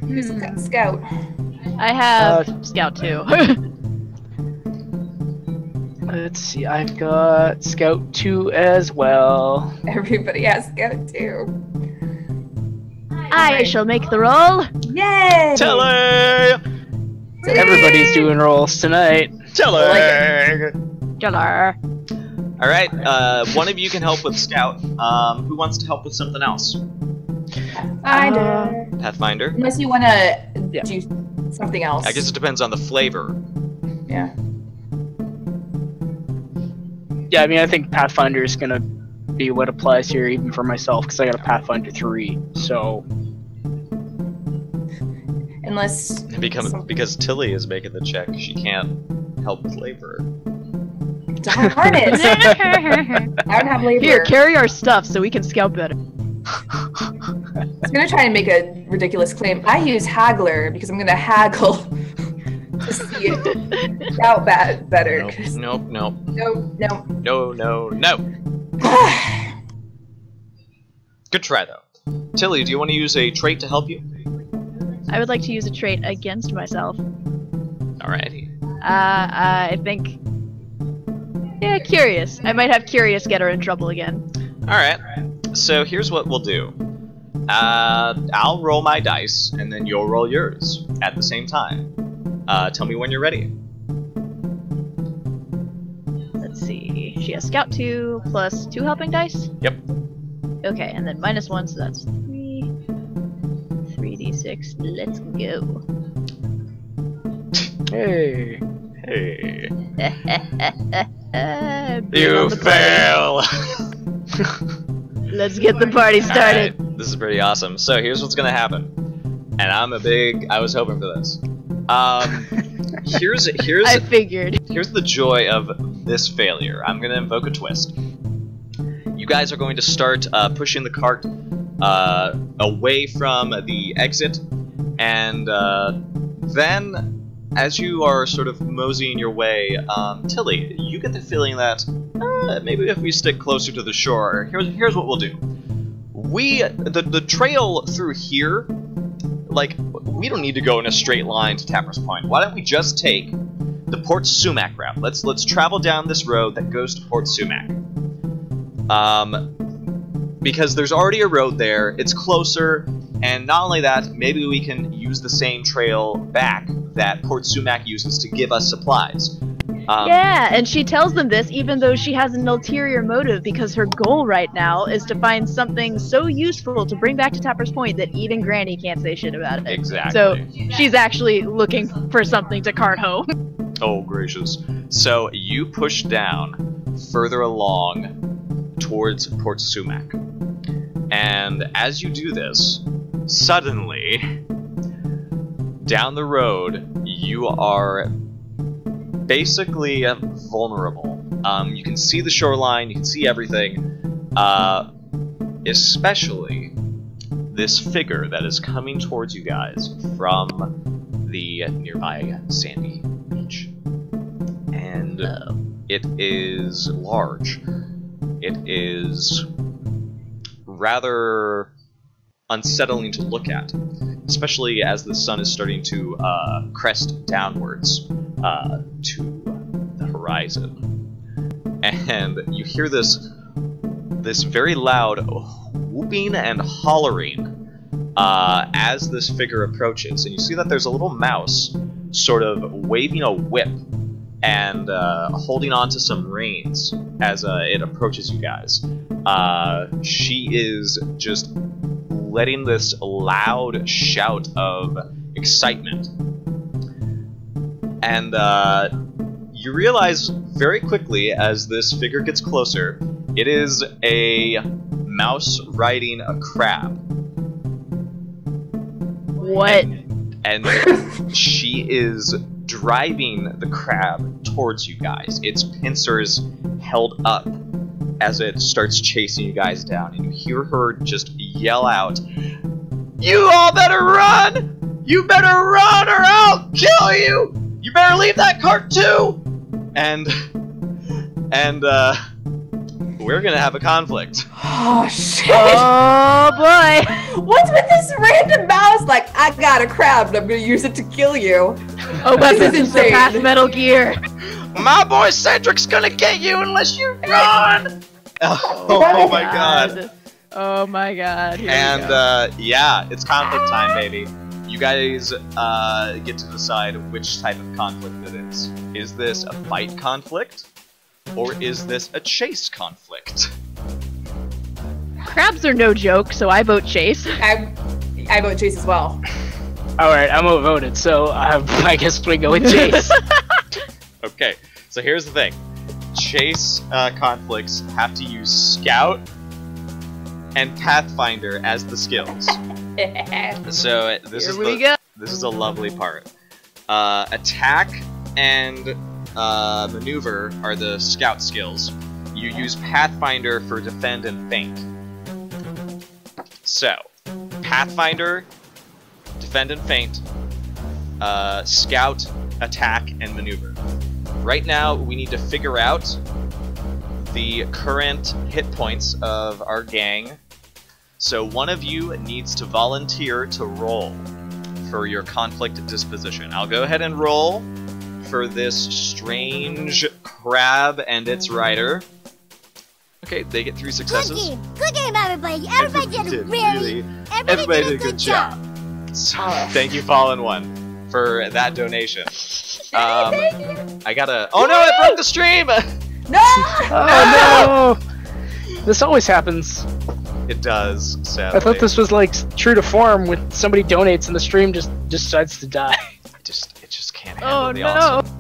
Who's scout? I have Scout too. Let's see, I've got Scout 2 as well. Everybody has scout too. I shall make the roll. Yay! Telly! Everybody's doing rolls tonight. Telly! Jallar. Alright, one of you can help with Scout. Who wants to help with something else? I do. Pathfinder? Unless you want to Yeah. do something else. I guess it depends on the flavor. Yeah. Yeah, I mean, I think Pathfinder is gonna be what applies here, even for myself, because I got a Pathfinder 3. So Unless. Because Tilly is making the check, she can't help flavor. Darn it! I don't have labor. Here, carry our stuff so we can scout better. I was gonna try and make a ridiculous claim. I use haggler because I'm gonna haggle to see it out better. Nope, 'cause- nope, nope. No. No. Good try, though. Tilly, do you want to use a trait to help you? I would like to use a trait against myself. Alrighty. I think. Yeah, curious. I might have curious get her in trouble again. Alright. So here's what we'll do. I'll roll my dice, and then you'll roll yours at the same time. Tell me when you're ready. Let's see. She has Scout 2 plus 2 helping dice? Yep. Okay, and then -1, so that's 3. 3d6. Let's go. hey, Hey. Bring You on the party. fail! Let's get the party started. Alright, this is pretty awesome. So here's what's gonna happen. And I was hoping for this. Here's I figured. Here's the joy of this failure. I'm gonna invoke a twist. You guys are going to start pushing the cart away from the exit, and then as you are sort of moseying your way, Tilly, you get the feeling that maybe if we stick closer to the shore, here's what we'll do. The trail through here, like, we don't need to go in a straight line to Tapper's Point. Why don't we just take the Port Sumac route? Let's travel down this road that goes to Port Sumac. Because there's already a road there, it's closer, and not only that, maybe we can use the same trail back that Port Sumac uses to give us supplies. Yeah, and she tells them this even though she has an ulterior motive, because her goal right now is to find something so useful to bring back to Tapper's Point that even Granny can't say shit about it. Exactly. So she's actually looking for something to cart home. Oh, gracious. So you push down further along towards Port Sumac. And as you do this, suddenly, down the road, you are basically vulnerable. You can see the shoreline, you can see everything, especially this figure that is coming towards you guys from the nearby sandy beach. And it is large. It is rather unsettling to look at, especially as the sun is starting to crest downwards to the horizon. And you hear this very loud whooping and hollering as this figure approaches. And you see that there's a little mouse sort of waving a whip and holding on to some reins as it approaches you guys. She is just letting this loud shout of excitement. And you realize very quickly as this figure gets closer, it is a mouse riding a crab. What? And she is driving the crab towards you guys, its pincers held up as it starts chasing you guys down, and you hear her just yell out, "You all better run! You better run or I'll kill you! You better leave that cart too!" And we're gonna have a conflict. Oh shit! Oh boy! What's with this random mouse? Like, I got a crab and I'm gonna use it to kill you. Oh, but This this is is the past insane. Metal Gear. My boy Cedric's gonna get you unless you run! Oh my god. Oh my god. Here we And go. yeah, it's conflict time, baby. You guys get to decide which type of conflict it is. Is this a fight conflict? Or is this a chase conflict? Crabs are no joke, so I vote chase. I vote Chase as well. Alright, I'm outvoted, so I guess we go with Chase. Okay, so here's the thing. Chase conflicts have to use Scout and Pathfinder as the skills. So this Here we go. this is a lovely part. Attack and maneuver are the Scout skills. You use Pathfinder for defend and feint. So, Pathfinder, defend and feint, Scout, attack, and maneuver. Right now, we need to figure out the current hit points of our gang. So one of you needs to volunteer to roll for your conflict disposition. I'll go ahead and roll for this strange crab and its rider. Okay, they get 3 successes. Good game, everybody. Everybody did a Everybody did a good job. So, thank you, Fallen One, for that donation. I gotta. Oh no! I broke the stream. No! Oh no! This always happens. It does. Sadly. I thought this was like true to form when somebody donates and the stream just decides to die. It just can't handle Oh the no! awesome.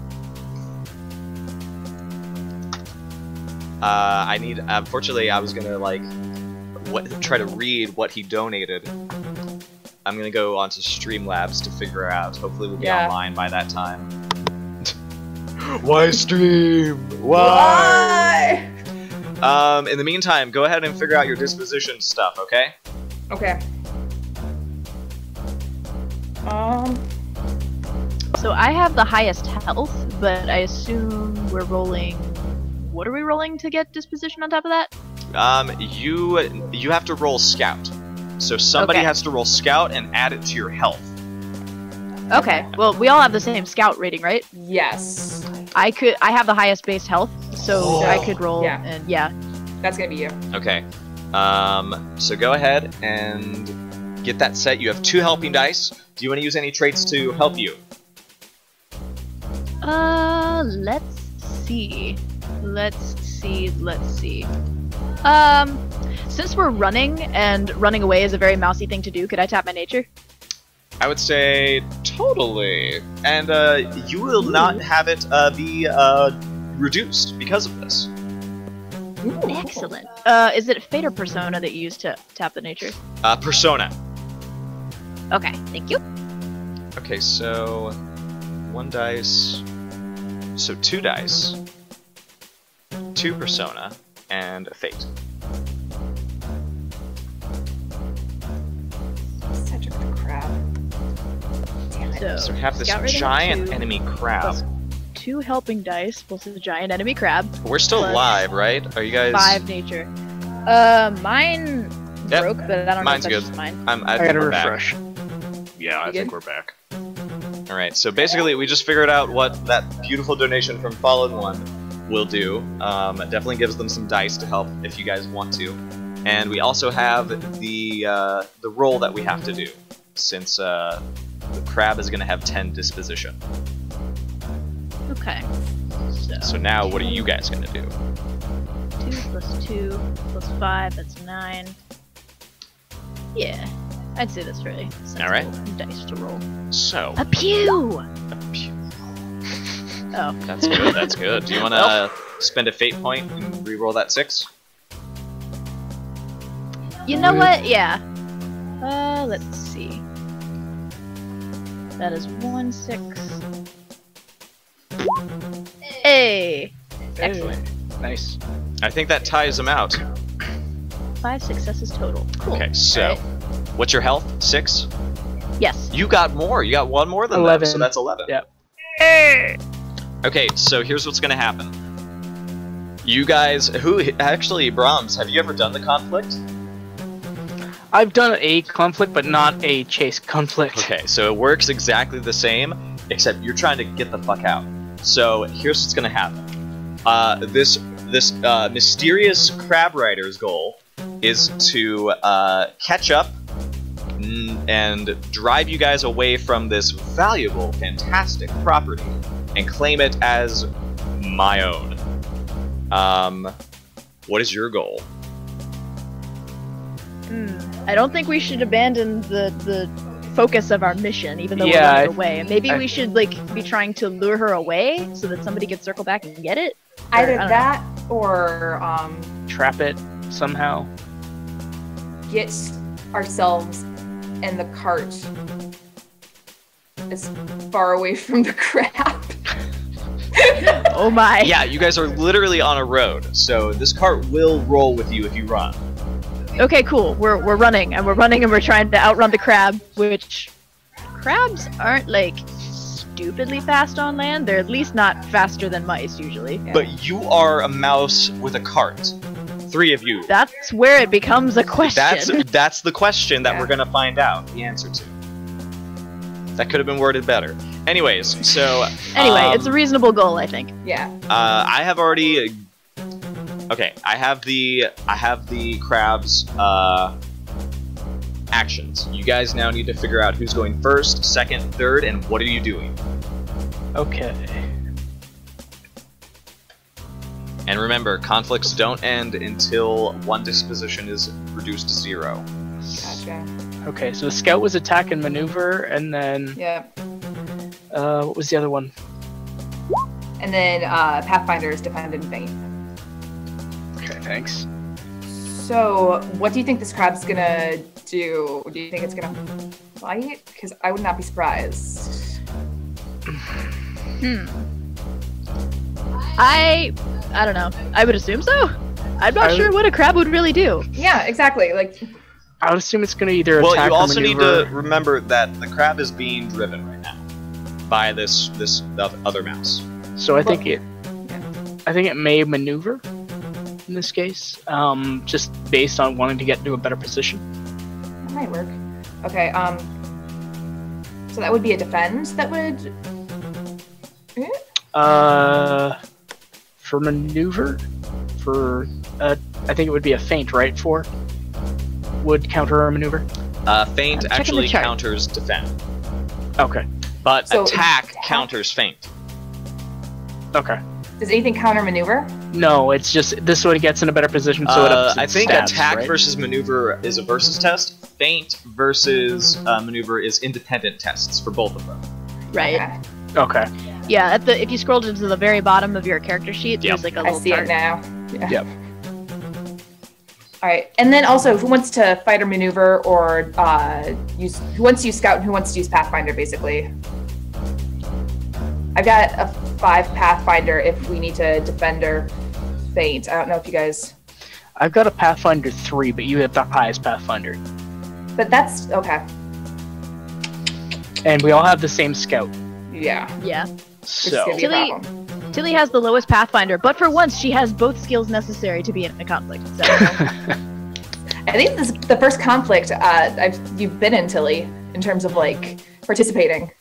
I need. Unfortunately, I was gonna like try to read what he donated. I'm gonna go onto Streamlabs to figure out. Hopefully, we'll be Yeah. online by that time. Why stream? Why? In the meantime, go ahead and figure out your disposition stuff, okay? Okay. So I have the highest health, but I assume we're rolling. What are we rolling to get disposition on top of that? You have to roll Scout. So somebody Okay. has to roll Scout and add it to your health. Okay. Well, we all have the same scout rating, right? Yes. I have the highest base health, so I could roll. Yeah. And yeah. That's gonna be you. Okay. So go ahead and get that set. You have 2 helping dice. Do you want to use any traits to help you? Let's see. Since we're running, and running away is a very mousy thing to do, could I tap my nature? I would say totally. And you will not have it be reduced because of this. Ooh. Excellent. Is it Fate or Persona that you use to tap the nature? Persona. Okay, thank you. Okay, so 1 dice. So 2 dice. 2 Persona and a Fate. Cedric the crab. Damn it. So, So we have this scout rating giant 2 enemy crab. plus 2 helping dice plus a giant enemy crab. We're still Plus live, right? Are you guys? 5 nature. Mine Yep. broke, but I don't Mine's know if that's good. just mine. I I think gotta we're back. refresh. Yeah, I You think good? we're back. All right. So basically, we just figured out what that beautiful donation from Fallen One will do. It definitely gives them some dice to help if you guys want to, and we also have the roll that we have to do, since the crab is going to have 10 disposition. Okay. So now, what are you guys going to do? 2 plus 2 plus 5, that's 9. Yeah, I'd say that's really sensible Alright. dice to roll. So A pew! Oh. that's good. That's good. Do you want to spend a fate point and re-roll that 6? You know what? Yeah. Let's see. That is 1, 6. Hey! Excellent. Nice. I think that ties them out. 5 successes total. Cool. Okay. So, Alright. what's your health? 6. Yes. You got more. You got one more than 11. them, so that's 11. Yep. Okay, so here's what's gonna happen. You guys, actually, Brahms, have you ever done the conflict? I've done a conflict, but not a chase conflict. Okay, so it works exactly the same, except you're trying to get the fuck out. So here's what's gonna happen. This mysterious crab rider's goal is to catch up and drive you guys away from this valuable, fantastic property and claim it as my own. What is your goal? I don't think we should abandon the focus of our mission, even though Yeah, we're running away. Maybe I- we should be trying to lure her away so that somebody can circle back and get it. Either I don't that or Trap it somehow. get ourselves in the cart as far away from the crab. Oh my! Yeah, you guys are literally on a road, so this cart will roll with you if you run. Okay, cool. We're running and we're trying to outrun the crab, which crabs aren't like stupidly fast on land. They're at least not faster than mice usually. But you are a mouse with a cart. 3 of you. That's where it becomes a question. That's the question that Yeah. we're gonna find out the answer to. That could have been worded better. Anyways, so Anyway, it's a reasonable goal, I think. Yeah. I have already. Okay, I have the crabs actions. You guys now need to figure out who's going first, second, third, and what are you doing. Okay. And remember, conflicts don't end until one disposition is reduced to 0. Gotcha. Okay, so the scout was attack and maneuver, and then Yeah. what was the other one? And then Pathfinder is defend and feint. Okay, thanks. So, what do you think this crab's gonna do? Do you think it's gonna fight? Because I would not be surprised. I don't know. I would assume so. I'm not I sure what a crab would really do. Yeah, exactly. Like, I would assume it's going to either Well, attack you also or need maneuver. to remember that the crab is being driven right now by this other mouse. So I think Well, I think it may maneuver in this case, just based on wanting to get into a better position. that might work. Okay. So that would be a defend. That would. For maneuver, I think it would be a feint, right? Would counter a maneuver. Feint I'm checking actually the chart. counters defend, Okay. but So attack attack- counters feint. Okay. Does anything counter maneuver? No, it's just this one gets in a better position, so it ups I its think stats, attack right? versus maneuver is a versus test. Feint versus maneuver is independent tests for both of them. Right. Okay. Okay. Yeah, if you scroll to the very bottom of your character sheet, Yep. there's like a I little see chart. it now. Yeah. Yep. All right, and then also, who wants to fight or maneuver, or who wants to use scout and who wants to use Pathfinder, basically? I've got a 5 Pathfinder if we need to defend or feint. I don't know if you guys, I've got a Pathfinder 3, but you have the highest Pathfinder, but that's okay. and we all have the same scout. Yeah. Yeah. which is So gonna be a Tilly- problem. Tilly has the lowest Pathfinder, but for once she has both skills necessary to be in a conflict. So I think this is the first conflict you've been in, Tilly, in terms of like participating.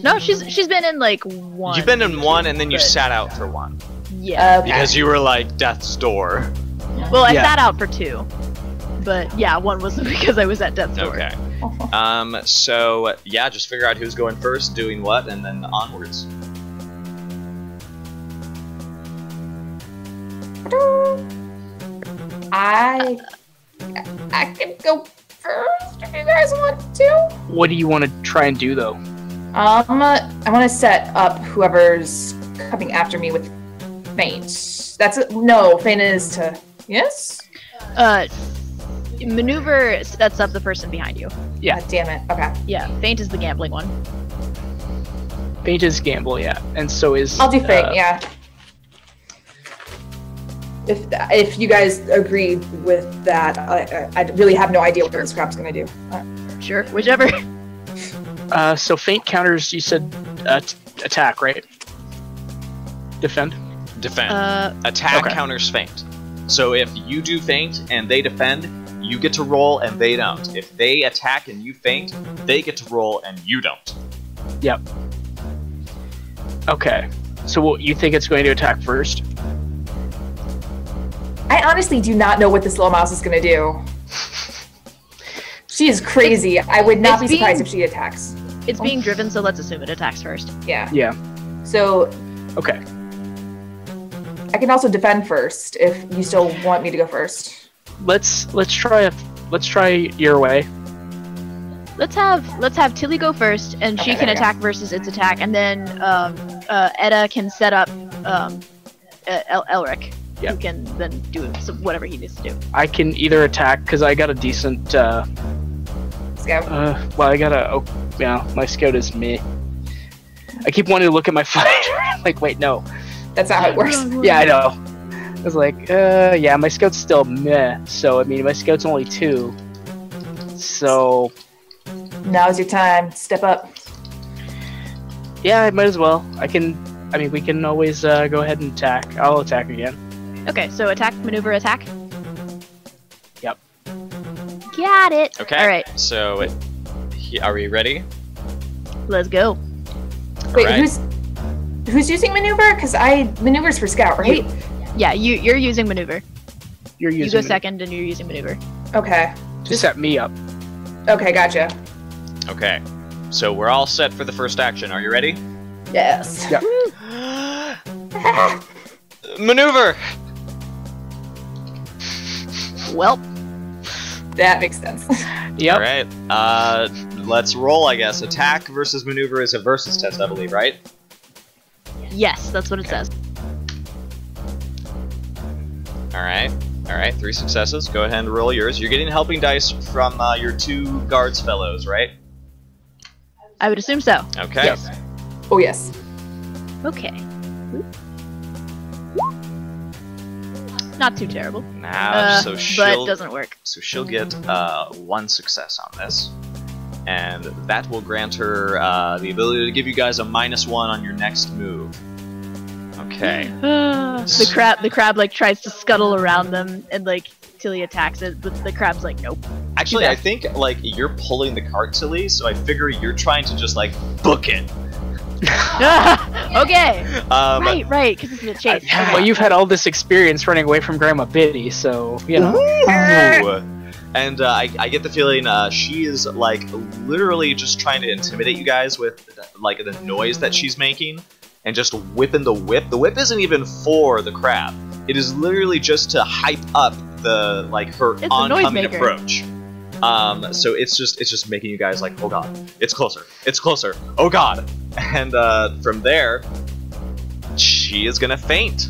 no, she's been in like one. You've been in one, and then you but- sat out for one Yeah. Okay. because you were like death's door. Well, I Yeah. sat out for 2, but yeah, one was because I was at death's door. Okay. So yeah, just figure out who's going first, doing what, and then onwards. I can go first if you guys want to. what do you want to try and do though? I want to set up whoever's coming after me with feint. No, feint is to yes. Maneuver sets up the person behind you. Yeah. God damn it. Okay, Yeah, feint is the gambling one. Feint is gamble, yeah, and so is. I'll do feint. Yeah. If you guys agree with that, I really have no idea what this crap's gonna do. Sure, whichever. So feint counters. You said attack, right? Defend. Defend. Attack okay. counters feint. So if you do feint and they defend, you get to roll and they don't. If they attack and you feint, they get to roll and you don't. Yep. Okay. So what, you think it's going to attack first? I honestly do not know what this little mouse is gonna do. She is crazy. I would not be it's surprised being- if she attacks. It's being driven, so let's assume it attacks first. Yeah. Yeah. So Okay. I can also defend first if you still want me to go first. Let's try your way. Let's have Tilly go first, and she Okay, can there you attack versus its attack, and then Edda can set up Elric, Yeah. who can then do whatever he needs to do. I can either attack because I got a decent. Let's go. Well, I got a. Oh, yeah. My scout is meh. I keep wanting to look at my fighter. Like, wait, no. That's not how it works. Yeah, I know. I was like, yeah, my scout's still meh. So I mean, my scout's only 2. So Now's your time. Step up. yeah, I might as well. I mean, we can always go ahead and attack. I'll attack again. Okay, so attack, maneuver, attack. Yep. Got it. Okay. All right, So, are we ready? let's go. Wait, Alright. who's using maneuver? Because maneuver's for scout, right? Yeah, you're using maneuver. You're You using go second, and you're using maneuver. Okay. to set me up. Okay, gotcha. Okay. So we're all set for the first action. Are you ready? Yes. Yeah. Maneuver. Well, That makes sense. Yep. All right. Let's roll. I guess attack versus maneuver is a versus test, I believe, right? yes, that's what it says. All right. All right. 3 successes. Go ahead and roll yours. You're getting helping dice from your 2 guards fellows, right? I would assume so. Okay. Yes. Oh yes. Okay. Not too terrible. Now, so but she'll it doesn't work. So she'll get 1 success on this, and that will grant her the ability to give you guys a -1 on your next move. Okay. The crab like tries to scuttle around them, and like Tilly attacks it, but the crab's like, nope. Actually, Yeah. I think like you're pulling the cart, Tilly, so I figure you're trying to just like book it. Okay. But Right, because it's a chase. Well, you've had all this experience running away from Grandma Biddy, so you know. Ooh. And I get the feeling she is like literally just trying to intimidate you guys with like the noise that she's making, and just whipping the whip. The whip isn't even for the crab. It is literally just to hype up the like her It's a oncoming noisemaker. approach. So it's just making you guys like, oh god, it's closer, oh god. And from there, she is gonna faint.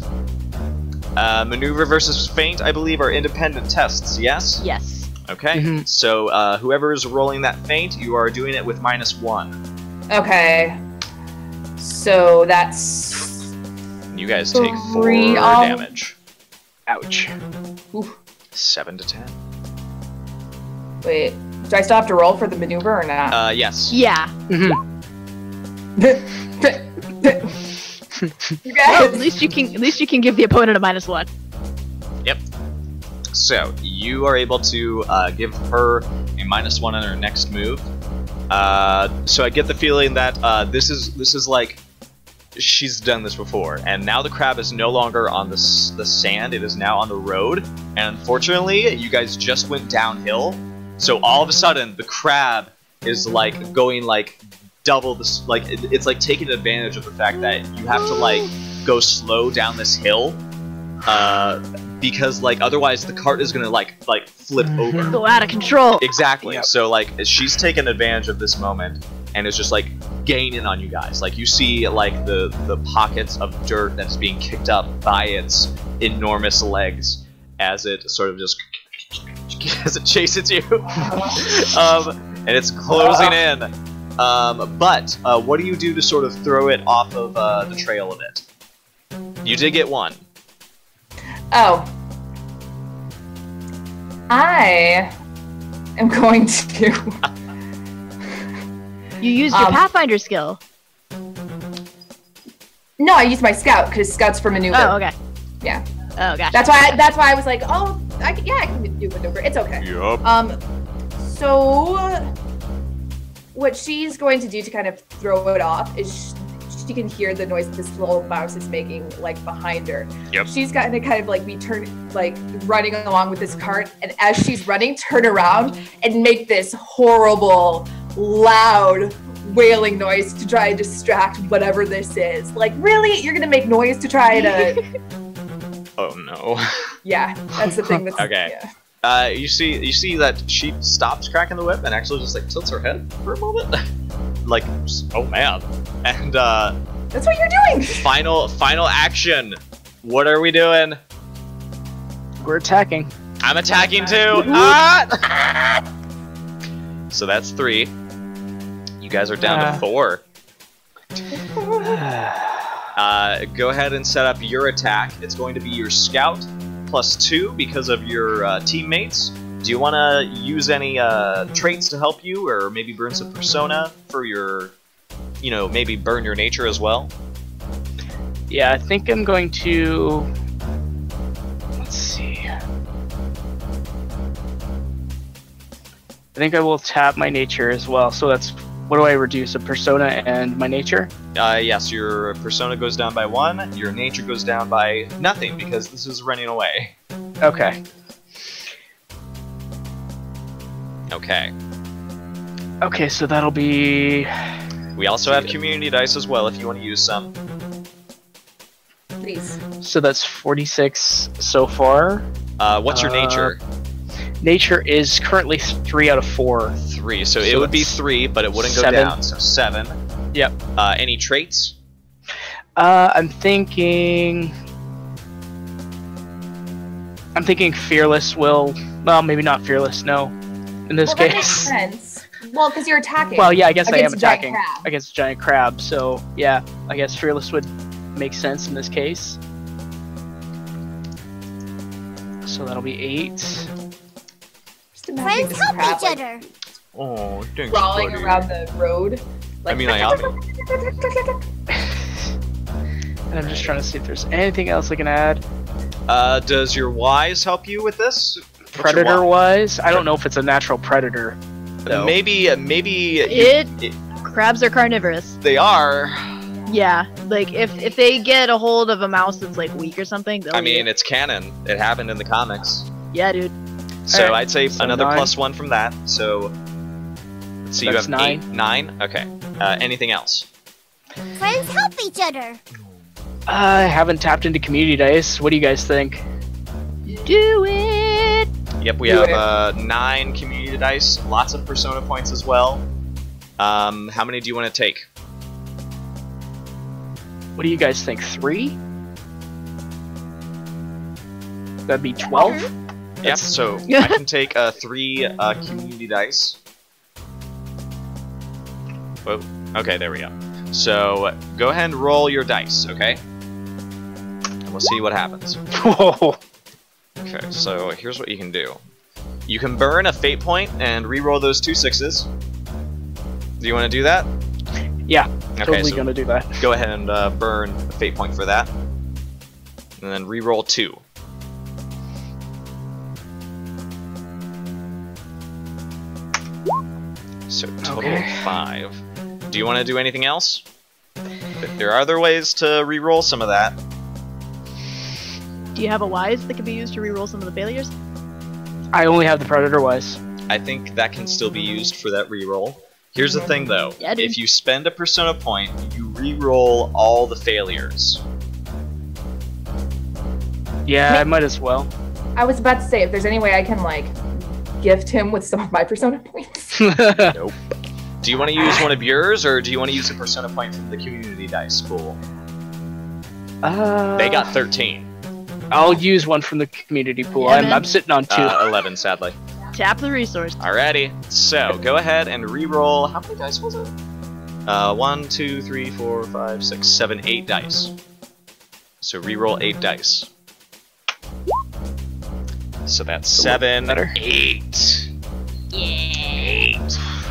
Maneuver versus feint, I believe, are independent tests, yes? Yes. Okay, Mhm. so whoever is rolling that feint, you are doing it with -1. Okay. So that's You guys take 4 3 damage. Ouch. 7 to 10. wait. Do I still have to roll for the maneuver or not? Yes. Yeah. Mhm. You Well, at guys. least you can give the opponent a -1. Yep. So you are able to give her a -1 on her next move. So I get the feeling that this is like she's done this before, and now the crab is no longer on the sand; it is now on the road. And unfortunately, you guys just went downhill, so all of a sudden the crab is like going like double this. Like it's like taking advantage of the fact that you have to like go slow down this hill. Because like otherwise the cart is gonna like flip over. Go out of control. Exactly. Yep. So like she's taken advantage of this moment and is just like gaining on you guys. Like you see like the pockets of dirt that's being kicked up by its enormous legs as it sort of just as it chases you. And it's closing in. But what do you do to sort of throw it off of the trail a bit? You did get one. Oh. I am going to. You used your Pathfinder skill. No, I used my scout because scout's for maneuver. Oh, okay. Yeah. Oh, gotcha. That's why I was like, oh, I can do maneuver. It's okay. Yup. So what she's going to do to kind of throw it off is she can hear the noise this little mouse is making like behind her. Yep. She's got to kind of like be running along with this cart, and as she's running, turn around and make this horrible, loud wailing noise to try and distract whatever this is. Like, really? You're gonna make noise to try to Oh no. Yeah, that's the thing that's Okay. yeah. You see that she stops cracking the whip and actually just like tilts her head for a moment. Like, oh man. And That's what you're doing! final action. What are we doing? We're attacking. I'm attacking too. Ah! So that's 3. You guys are down to 4. Go ahead and set up your attack. It's going to be your scout +2 because of your teammates. Do you want to use any traits to help you, or maybe burn some persona for your, maybe burn your nature as well? Yeah, I think I'm going to. Let's see. I think I will tap my nature as well. So that's, what do I reduce? A persona and my nature? Yes, your persona goes down by 1. Your nature goes down by nothing because this is running away. Okay. Okay. Okay, so that'll be. We also have community dice as well if you want to use some. Please. So that's 46 so far. What's your nature? Nature is currently 3 out of 4. 3. So it So would be that's 3, but it wouldn't go 7. down. So 7. Yep. Any traits? I'm thinking fearless will. Well, maybe not fearless. No, in this Well, that makes case. sense. Well, because you're attacking. Well, yeah, I guess I am against a giant attacking crab. against a giant crab. So yeah, I guess fearless would make sense in this case. So that'll be 8. Just imagine Friends this help crab each like, other. Oh, thanks, crawling buddy. around the road. I mean, I am. And I'm just trying to see if there's anything else I can add. Does your wise help you with this? What's your Predator wise? wise, I don't know if it's a natural predator. Though. Maybe Crabs are carnivorous. they are. Yeah, like if they get a hold of a mouse that's like weak or something, they'll I mean, eat it. it's canon. It happened in the comics. Yeah, dude. So Alright, I'd say so another 9. +1 from that. So let's see, you That's have 8, 9. Okay. Anything else? Friends help each other. I haven't tapped into community dice. What do you guys think? Do it. Yep, we Do have 9 community dice, lots of persona points as well. How many do you want to take? What do you guys think? 3? That'd be 12. Yep, so I can take 3 community dice. Whoa. Okay, there we go. So go ahead and roll your dice, okay? And we'll see what happens. Whoa. Okay, so here's what you can do. You can burn a fate point and re-roll those 2 6s. Do you want to do that? Yeah, Okay, totally so gonna do that. go ahead and burn a fate point for that. And then re-roll 2. So total Okay. 5. Do you want to do anything else? There are other ways to re-roll some of that. Do you have a wise that can be used to reroll some of the failures? I only have the Predator Wise. I think that can still be used for that re-roll. Here's the thing though, Yeah, dude. if you spend a Persona point, you re-roll all the failures. Yeah, I might as well. I was about to say, if there's any way I can, like, gift him with some of my Persona points. Nope. Do you want to use one of yours, or do you want to use a Persona point from the community dice pool? They got 13. I'll use one from the community pool. Yeah, I'm man. sitting on 2. 11, sadly. Tap the resource. Alrighty, so go ahead and re-roll. How many dice was it? 1, 2, 3, 4, 5, 6, 7, 8 dice. So re-roll 8 dice. So that's 7, better. 8. 8.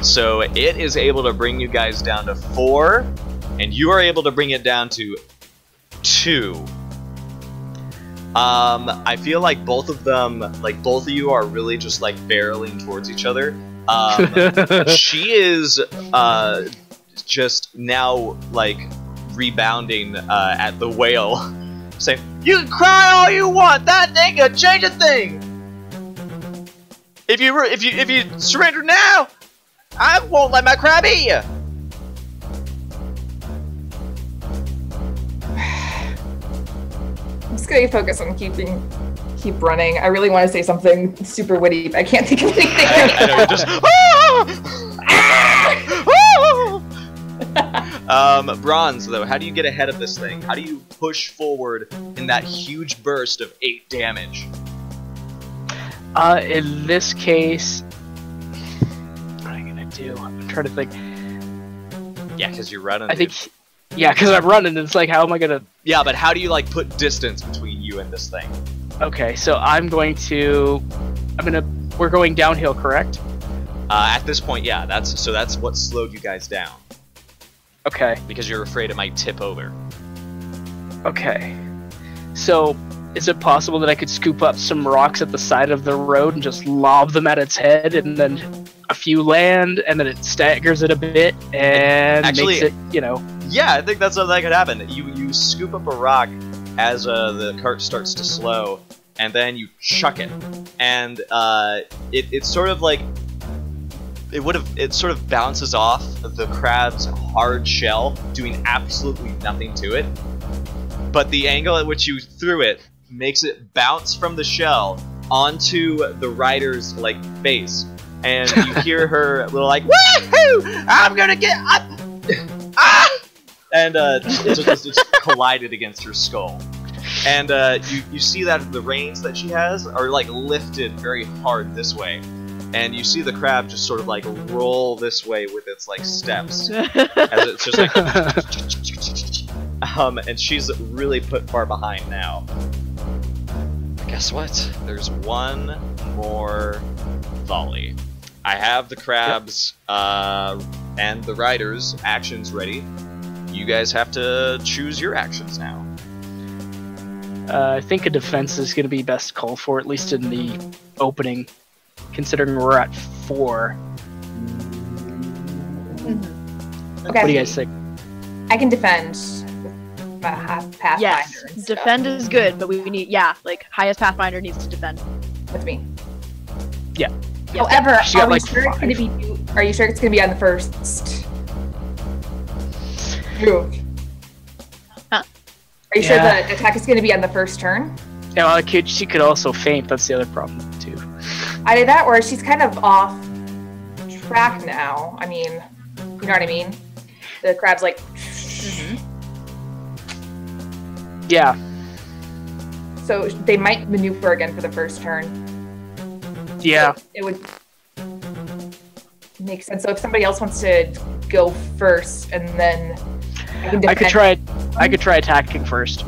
So it is able to bring you guys down to 4, and you are able to bring it down to 2. I feel like both of them, like both of you are really just like barreling towards each other. She is just now like rebounding at the whale, saying, "You can cry all you want. That ain't gonna change a thing. If you surrender now, I won't let my crab eat you." I'm just gonna focus on keep running. I really want to say something super witty, but I can't think of anything. I know, you're just. Bronze though, how do you get ahead of this thing? How do you push forward in that huge burst of 8 damage? In this case, what am I gonna do? I'm trying to think. Yeah, because you're running. I think, yeah, because I'm running. And it's like, how am I gonna? Yeah, but how do you like put distance between you and this thing? Okay, so we're going downhill, correct? At this point, yeah, that's what slowed you guys down Okay, because you're afraid it might tip over. okay. So, is it possible that I could scoop up some rocks at the side of the road and just lob them at its head, and then a few land, and then it staggers it a bit and Actually, makes it, Yeah, I think that's something that could happen. You scoop up a rock as the cart starts to slow, and then you chuck it, and it's sort of like it sort of bounces off the crab's hard shell, doing absolutely nothing to it. But the angle at which you threw it makes it bounce from the shell onto the rider's like face, and you hear her little like "Woohoo! I'm gonna get up!" Ah! And it just collided against her skull. And you see that the reins that she has are like lifted very hard this way, and you see the crab just sort of like roll this way with its like steps, as it's just like and she's really put far behind now. But guess what? There's one more volley. I have the crabs and the riders' actions ready. You guys have to choose your actions now. I think a defense is going to be best call for, at least in the opening, considering we're at 4. Okay. What do you guys think? I can defend with my Pathfinder. Yes, and stuff defend is good, but we need, like, highest Pathfinder needs to defend. with me. Yeah. However, She got are we like sure it's 5. going to be? Are you sure it's going to be on the first move? Huh. Are you sure Yeah. the attack is going to be on the first turn? Yeah, well, she could also faint. That's the other problem too. Either that, or she's kind of off track now. I mean, you know what I mean? The crab's like, Yeah. so they might maneuver again for the first turn. Yeah. It would make sense. So if somebody else wants to go first, and then I can I could defend. try attacking first.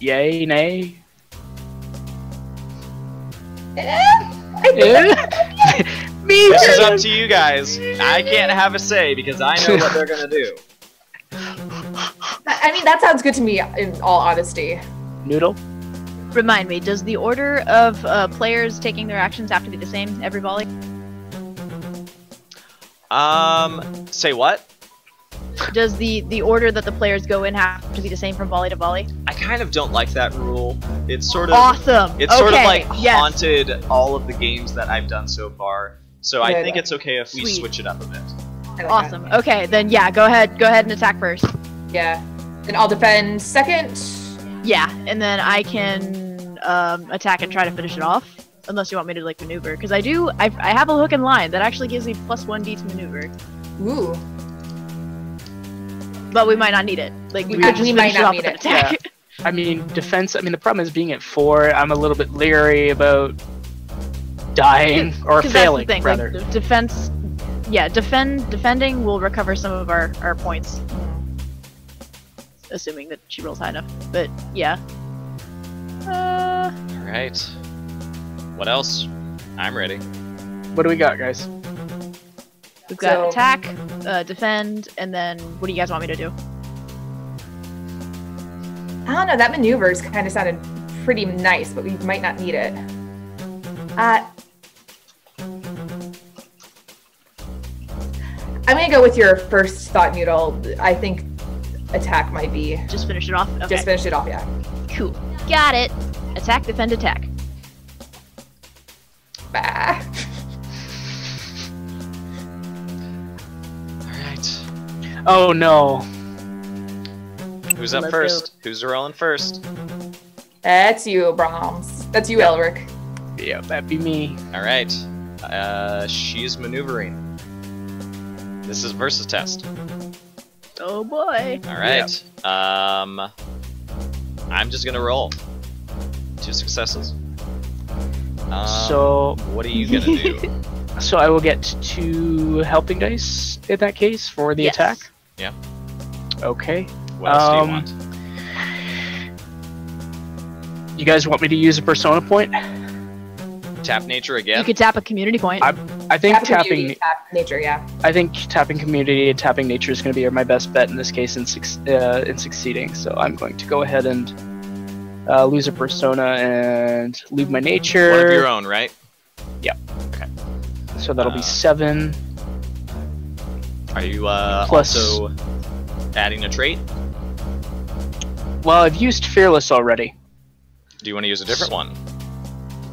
Yay, nay. Me This is too. up to you guys. I can't have a say because I know what they're gonna do. I mean, that sounds good to me, in all honesty. Noodle. Remind me, does the order of players taking their actions have to be the same every volley? Say what? Does the order that the players go in have to be the same from volley to volley? I kind of don't like that rule. It's sort of Awesome. It's sort of like yes. haunted all of the games that I've done so far. So I Yeah, think yeah. it's okay if we Sweet. switch it up a bit. I like Awesome. Okay, then yeah, go ahead and attack first. that. Yeah. And I'll defend second. Yeah, and then I can attack and try to finish it off. Unless you want me to like maneuver, because I have a hook and line that actually gives me +1d to maneuver, Ooh. but we might not need it. Like we We could just might finish it not off need with an it. attack. I mean, defense. I mean, the problem is being at 4. I'm a little bit leery about dying or 'Cause failing, that's the thing. rather. Like, defense. Yeah, defending will recover some of our points, assuming that she rolls high enough. But yeah. Alright. What else? I'm ready. What do we got, guys? We've got So- attack, defend, and then what do you guys want me to do? I don't know, that maneuver's kind of sounded pretty nice, but we might not need it. I'm gonna go with your first thought, Noodle. I think attack might be. Just finish it off? Okay. Just finish it off, yeah. Cool. Got it. Attack, defend, attack. Bah. Alright. Oh no. Who's up Let's first? Who's rolling first? That's you, Brahms. That's you, Elric. Yeah, that'd be me. Alright. She's maneuvering. This is versus test. Oh boy. Alright. I'm just gonna roll. 2 successes. So What are you gonna do? So I will get 2 helping dice in that case for the Yes. attack. Yeah. Okay. What else do you Um, want? You guys want me to use a persona point? Tap nature again? You could tap a community point. I think Tap community, tapping. tap nature, yeah. I think tapping community and tapping nature is going to be my best bet in this case in succeeding. So I'm going to go ahead and lose a persona and leave my nature. One of your own, right? So that'll be 7. Are you Plus- also adding a trait? Well, I've used fearless already. Do you want to use a different one?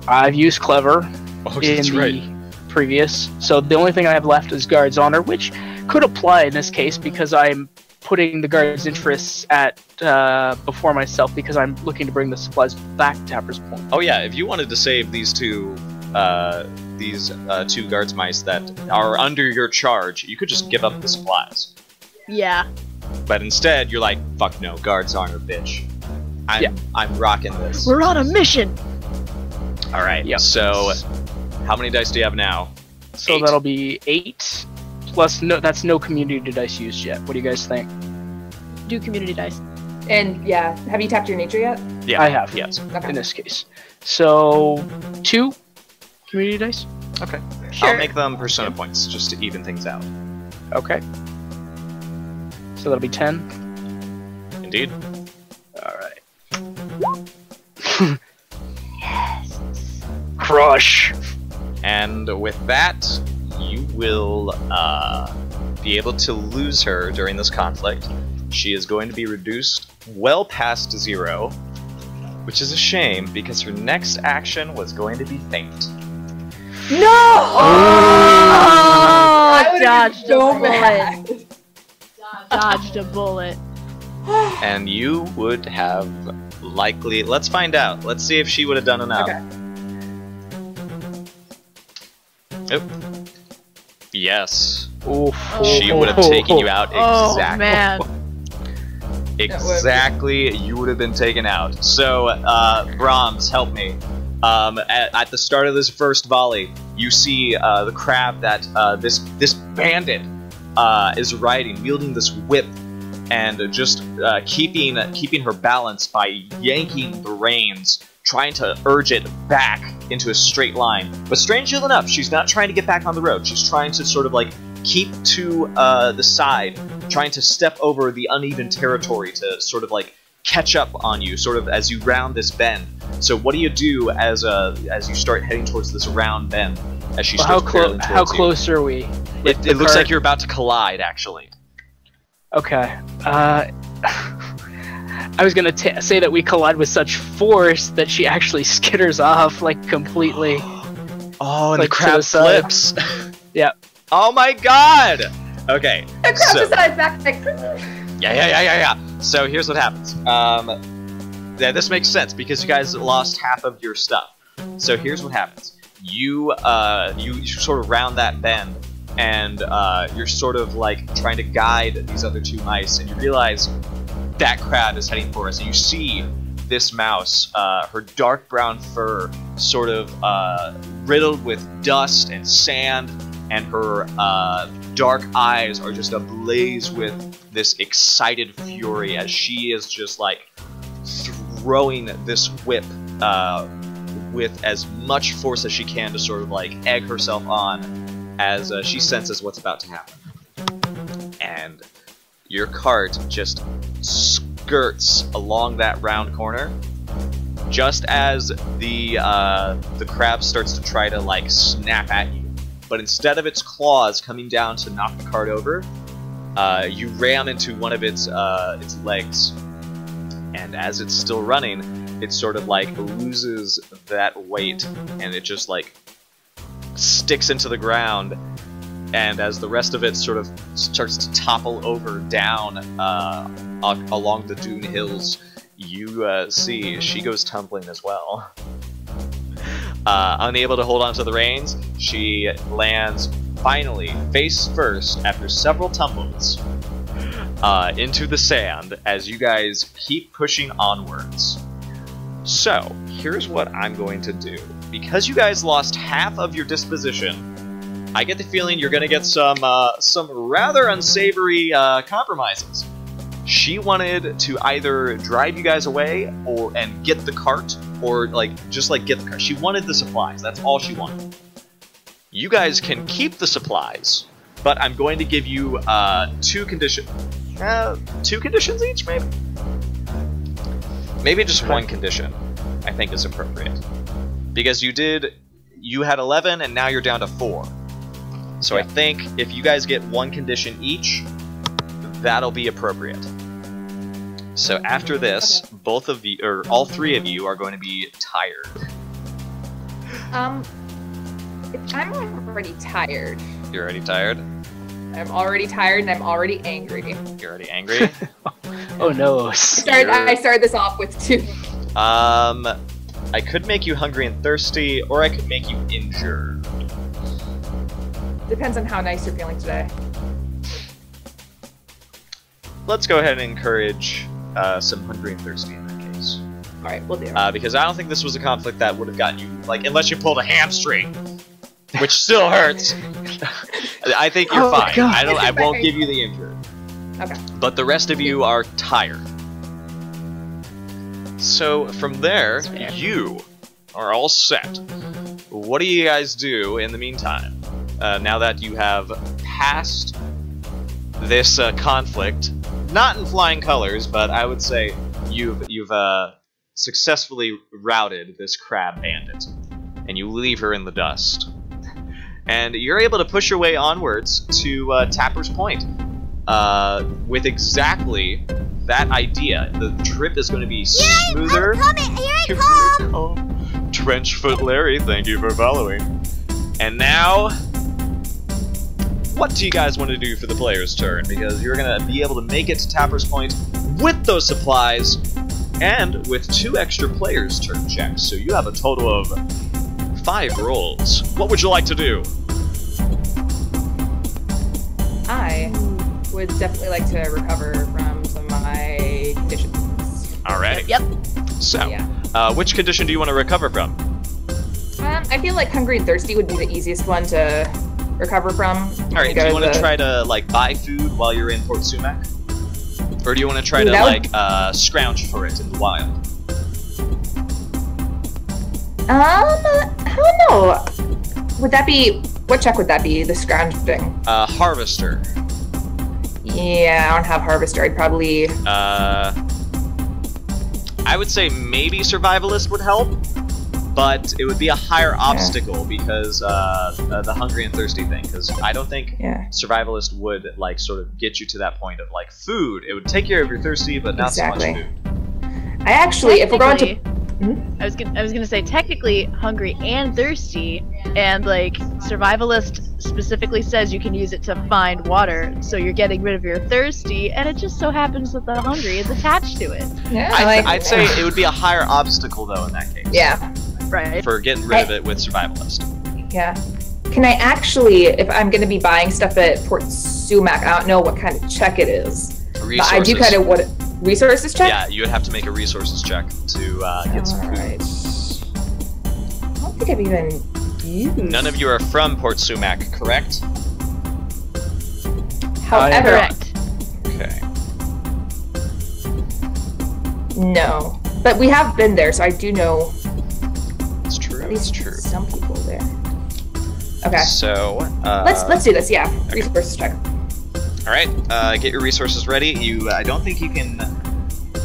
I've used clever Oh, in that's the right. previous. So the only thing I have left is guard's honor, which could apply in this case because I'm putting the guard's interests at before myself because I'm looking to bring the supplies back to Tapper's Point. Oh yeah, if you wanted to save these two guards mice that are under your charge, you could just give up the supplies. Yeah. But instead, you're like, fuck no, guards honor, bitch. Yeah. I'm rocking this. We're on a mission. All right. Yep. So, how many dice do you have now? So 8. that'll be 8 plus no. That's no community dice used yet. What do you guys think? Do community dice. And yeah, have you tapped your nature yet? Yeah. I have. Yes. Okay. In this case. So 2 community dice. Okay. Sure. I'll make them persona points just to even things out. Okay. So that'll be 10. Indeed. All right. Crush. And with that, you will be able to lose her during this conflict. She is going to be reduced well past 0, which is a shame because her next action was going to be faint. No! Oh, I would've dodged been a so bullet. mad. Dodged a bullet. And you would have likely... Let's find out. Let's see if she would have done enough. Okay. Oh. Yes. Oof. She would have taken you out Oh exactly. man. Exactly, you would have been taken out. So, Brahms, help me. At the start of this first volley, you see the crab that this bandit is riding, wielding this whip, and just keeping her balance by yanking the reins trying to urge it back into a straight line. But strangely enough, she's not trying to get back on the road. She's trying to sort of like keep to the side, trying to step over the uneven territory to sort of like catch up on you, sort of as you round this bend. So what do you do as you start heading towards this round bend? As she starts barreling towards you? How close are we? It looks like you're about to collide, actually. Okay. I was gonna say that we collide with such force that she actually skitters off, like, completely. Oh, and like, the crab flips. Yeah. Oh my god! Okay. The crab just on his back, like. Yeah. So here's what happens. Yeah, this makes sense because you guys lost half of your stuff. So here's what happens. You sort of round that bend, and you're sort of like trying to guide these other two mice, and you realize that crab is heading for us, and you see this mouse, her dark brown fur sort of riddled with dust and sand, and her dark eyes are just ablaze with this excited fury as she is just like throwing this whip with as much force as she can to sort of like egg herself on as she senses what's about to happen. And your cart just skirts along that round corner just as the crab starts to try to like snap at you. But instead of its claws coming down to knock the cart over, you ram into one of its legs. And as it's still running, it sort of like loses that weight, and it just like sticks into the ground. And as the rest of it sort of starts to topple over down along the dune hills, you see she goes tumbling as well. Unable to hold onto the reins, she lands finally face first after several tumbles into the sand as you guys keep pushing onwards. So here's what I'm going to do. Because you guys lost half of your disposition, I get the feeling you're going to get some rather unsavory compromises. She wanted to either drive you guys away and get the cart, or just get the cart. She wanted the supplies. That's all she wanted. You guys can keep the supplies, but I'm going to give you two conditions each, maybe? Maybe just one condition, I think is appropriate. Because you had 11 and now you're down to 4. So I think if you guys get one condition each, that'll be appropriate. So after this, both of you, or all three of you, are going to be tired. If I'm already tired. You're already tired? I'm already tired and I'm already angry. You're already angry? Oh no. I started this off with 2. I could make you hungry and thirsty, or I could make you injured. Depends on how nice you're feeling today. Let's go ahead and encourage some hungry and thirsty in that case. Alright, we'll do it. Because I don't think this was a conflict that would have gotten you, unless you pulled a hamstring, which still hurts. I think you're fine. God. I won't give you the injured. Okay. But the rest of you are tired. So from there, you are all set. What do you guys do in the meantime? Now that you have passed this conflict, not in flying colors, but I would say you've successfully routed this crab bandit, and you leave her in the dust. And you're able to push your way onwards to Tapper's Point with exactly that idea. The trip is going to be smoother. I'm coming! Here I come! Trenchfoot Larry, thank you for following. And now, what do you guys want to do for the player's turn? Because you're going to be able to make it to Tapper's Point with those supplies and with 2 extra player's turn checks. So you have a total of 5 rolls. What would you like to do? I would definitely like to recover from some of my conditions. Alright. Yep. So, Yeah. Which condition do you want to recover from? I feel like hungry and thirsty would be the easiest one to recover from. Alright, do you want to try to, buy food while you're in Port Sumac? Or do you want to try to, scrounge for it in the wild? I don't know. Would that be, what check would that be? The scrounging? Harvester. Yeah, I don't have Harvester. I'd probably... I would say maybe Survivalist would help, but it would be a higher obstacle because the hungry and thirsty thing. Because I don't think Survivalist would like sort of get you to that point of like food. It would take care of your thirsty, but not so much food. I actually, if we're going to, I was gonna say technically hungry and thirsty, and like Survivalist specifically says you can use it to find water, so you're getting rid of your thirsty, and it just so happens that the hungry is attached to it. Yeah, I'd say it would be a higher obstacle though in that case. Yeah. Right. For getting rid of it with Survivalist. Yeah. Can I actually, if I'm going to be buying stuff at Port Sumac, I don't know what kind of check it is. Resources. But I do kind of what resources check. Yeah, you would have to make a resources check to get some food. Alright. I don't think I've even used. None of you are from Port Sumac, correct? However, Correct. Okay. no, but we have been there, so I do know It's true. at It's least true. some people there. Okay, So, let's do this. Yeah, resources check. all right. Get your resources ready. You, I don't think you can.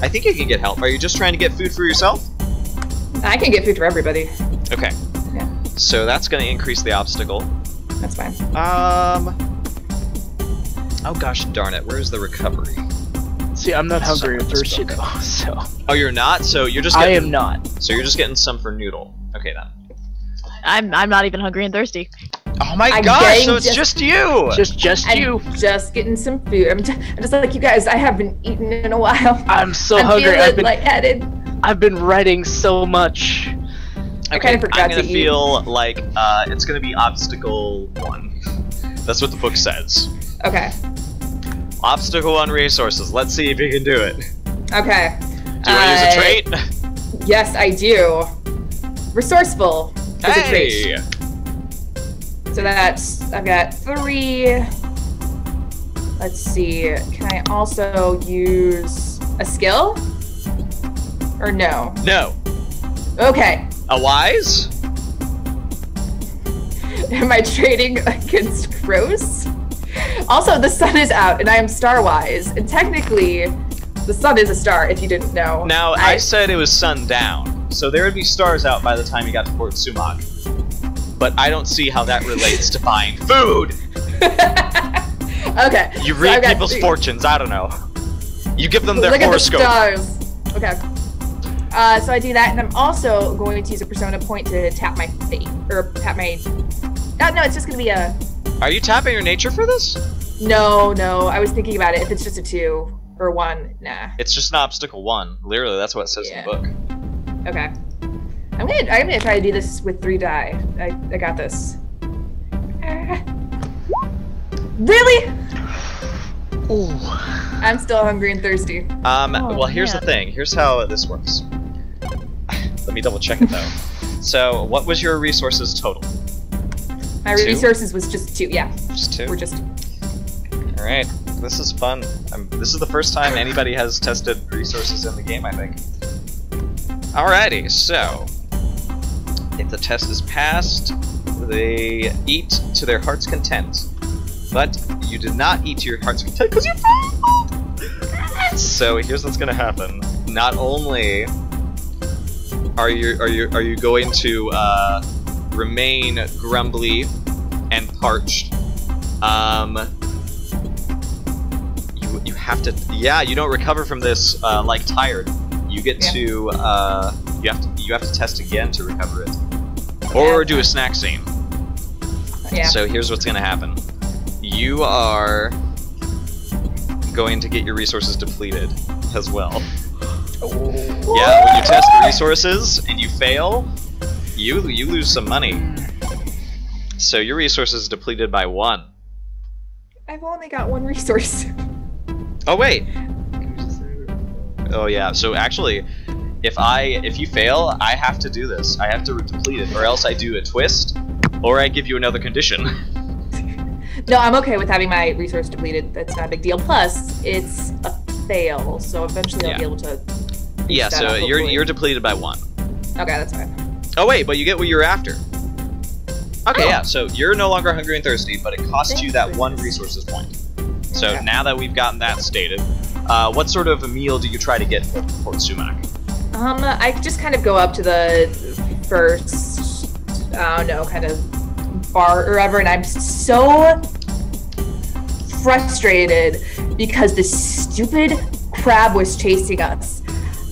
I think you can get help. Are you just trying to get food for yourself? I can get food for everybody. Okay. Yeah. So that's going to increase the obstacle. That's fine. Oh gosh darn it! Where's the recovery? See, I'm not Son hungry or of a thirsty spook. though, so Oh, you're not. So you're just. I Getting, am not. So you're just getting some for Noodle. Okay then. I'm not even hungry and thirsty. Oh my I'm gosh! getting So it's just you. Just you. I'm just getting some food. I'm just like you guys. I haven't eaten in a while. I'm so I'm hungry. feeling lightheaded. I've been writing so much. I kind of forgot I'm gonna to eat. feel like it's gonna be obstacle 1. That's what the book says. Okay. Obstacle 1 resources. Let's see if you can do it. Okay. Do you want to use a trait? Yes, I do. Resourceful is a trait. Hey! So that's, I've got 3. Let's see. Can I also use a skill? Or no? No. Okay. A wise? Am I trading against crows? Also, the sun is out and I am star-wise. And technically, the sun is a star, if you didn't know. Now, I said it was sundown, so there would be stars out by the time you got to Port Sumac. But I don't see how that relates to buying food! Okay. You so read I've got people's 3. fortunes, I don't know. You give them their Look horoscope. at the stars. Okay. So I do that, and I'm also going to use a persona point to tap my fate, or tap my. No, it's just gonna be a. Are you tapping your nature for this? No. I was thinking about it. If it's just a 2 or 1, nah. It's just an obstacle 1. Literally, that's what it says in the book. Okay. I'm gonna try to do this with 3 die. I got this. Really? Ooh. I'm still hungry and thirsty. Well, here's the man. thing. Here's how this works. Let me double check it though. So, what was your resources total? My 2? resources was just 2. Yeah, Just 2? we're just. All right. This is fun. This is the first time anybody has tested resources in the game, I think. Alrighty, so if the test is passed, they eat to their heart's content. But you did not eat to your heart's content because you failed! So here's what's gonna happen. Not only are you going to remain grumbly and parched, you have to, yeah, you don't recover from this like tired. You get to you have to test again to recover it, or do a snack scene. Yeah. So here's what's gonna happen. You are going to get your resources depleted as well. Yeah, when you test resources and you fail, you lose some money. So your resources depleted by 1. I've only got 1 resource. Oh wait. Oh yeah. So actually, if you fail, I have to do this. I have to deplete it, or else I do a twist, or I give you another condition. No, I'm okay with having my resource depleted. That's not a big deal. Plus, it's a fail, so eventually I'll be able to. Yeah. that So up, hopefully. you're depleted by 1. Okay, that's fine. Oh wait, but you get what you're after. Okay, yeah. So you're no longer hungry and thirsty, but it costs you that 1 resources point. So now that we've gotten that stated, what sort of a meal do you try to get for Port Sumac? I just kind of go up to the first, I don't know, kind of bar or whatever, and I'm so frustrated because this stupid crab was chasing us.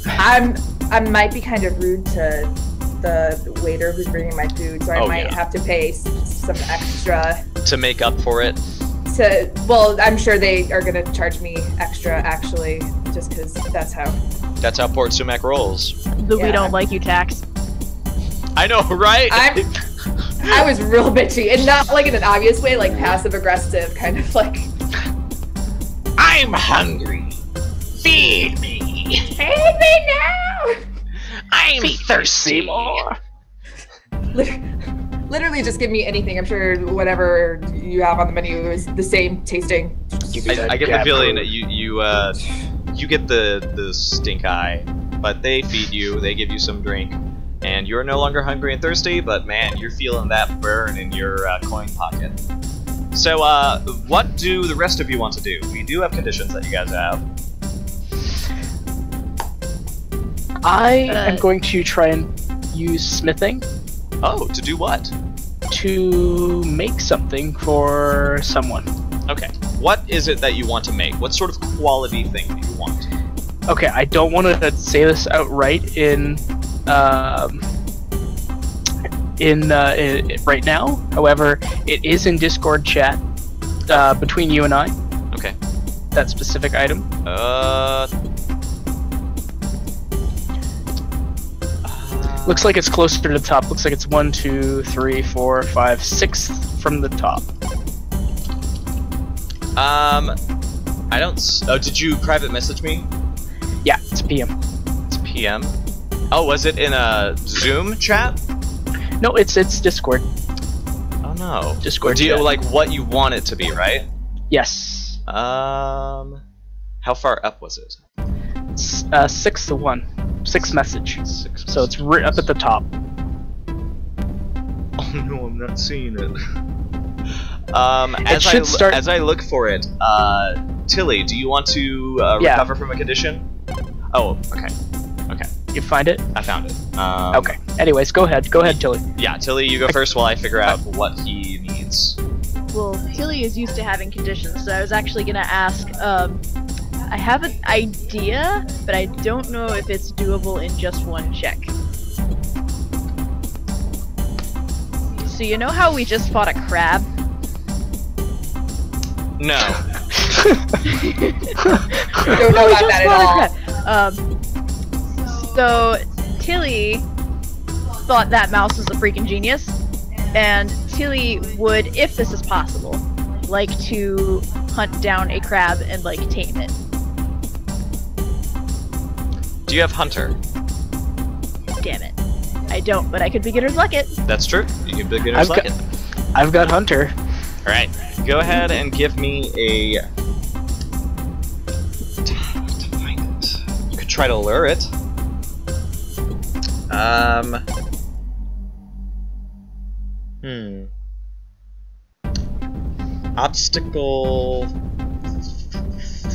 I might be kind of rude to the waiter who's bringing my food, so I might have to pay some extra to make up for it. Well, I'm sure they are gonna charge me extra, actually, just because that's how Port Sumac rolls. The we don't like you tax. I know, right? I was real bitchy, and not like in an obvious way, like passive aggressive, kind of like. I'm hungry. Feed me. Feed me now. I'm thirsty more. Literally, just give me anything. I'm sure whatever you have on the menu is the same tasting. I get the feeling that you get the stink eye, but they feed you, they give you some drink, and you're no longer hungry and thirsty. But man, you're feeling that burn in your coin pocket. So, what do the rest of you want to do? We do have conditions that you guys have. I am going to try and use smithing. Oh, to do what? To make something for someone. Okay. What is it that you want to make? What sort of quality thing do you want? Okay, I don't want to say this outright in right now. However, it is in Discord chat between you and I. Okay. That specific item. Looks like it's closer to the top. Looks like it's 1, 2, 3, 4, 5, 6th from the top. I don't. Oh, did you private message me? Yeah, it's PM. It's PM. Oh, was it in a Zoom chat? No, it's Discord. Oh no. Discord. Do you chat. like what you want it to be, right? Yes. How far up was it? It's 6th to 1. 6th message. So it's right up at the top. Oh no, I'm not seeing it. As I look for it, Tilly, do you want to recover from a condition? Oh, okay. Okay. You find it? I found it. Okay. Anyways, go ahead. Go ahead, Tilly. Yeah, Tilly, you go first while I figure out what he needs. Well, Tilly is used to having conditions, so I was actually gonna ask, I have an idea, but I don't know if it's doable in just one check. So you know how we just fought a crab? No. Don't know about that at all. So Tilly thought that mouse was a freaking genius, and Tilly would, if this is possible, like to hunt down a crab and like tame it. Do you have Hunter? Damn it. I don't, but I could beginner's luck it. That's true. You can beginner's luck it. I've got Hunter. Alright. Go ahead and give me a... to find it. You could try to lure it. Obstacle...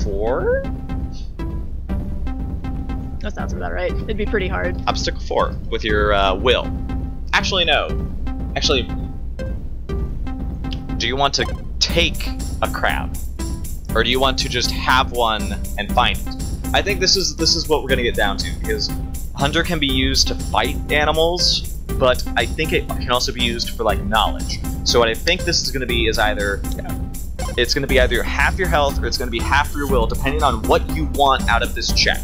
4? That sounds about right. It'd be pretty hard. Obstacle 4 with your will. Actually, no. Actually, do you want to take a crab, or do you want to just have one and find it? I think this is what we're gonna get down to, because Hunter can be used to fight animals, but I think it can also be used for like knowledge. So what I think this is gonna be is either it's gonna be either half your health or it's gonna be half your will, depending on what you want out of this check.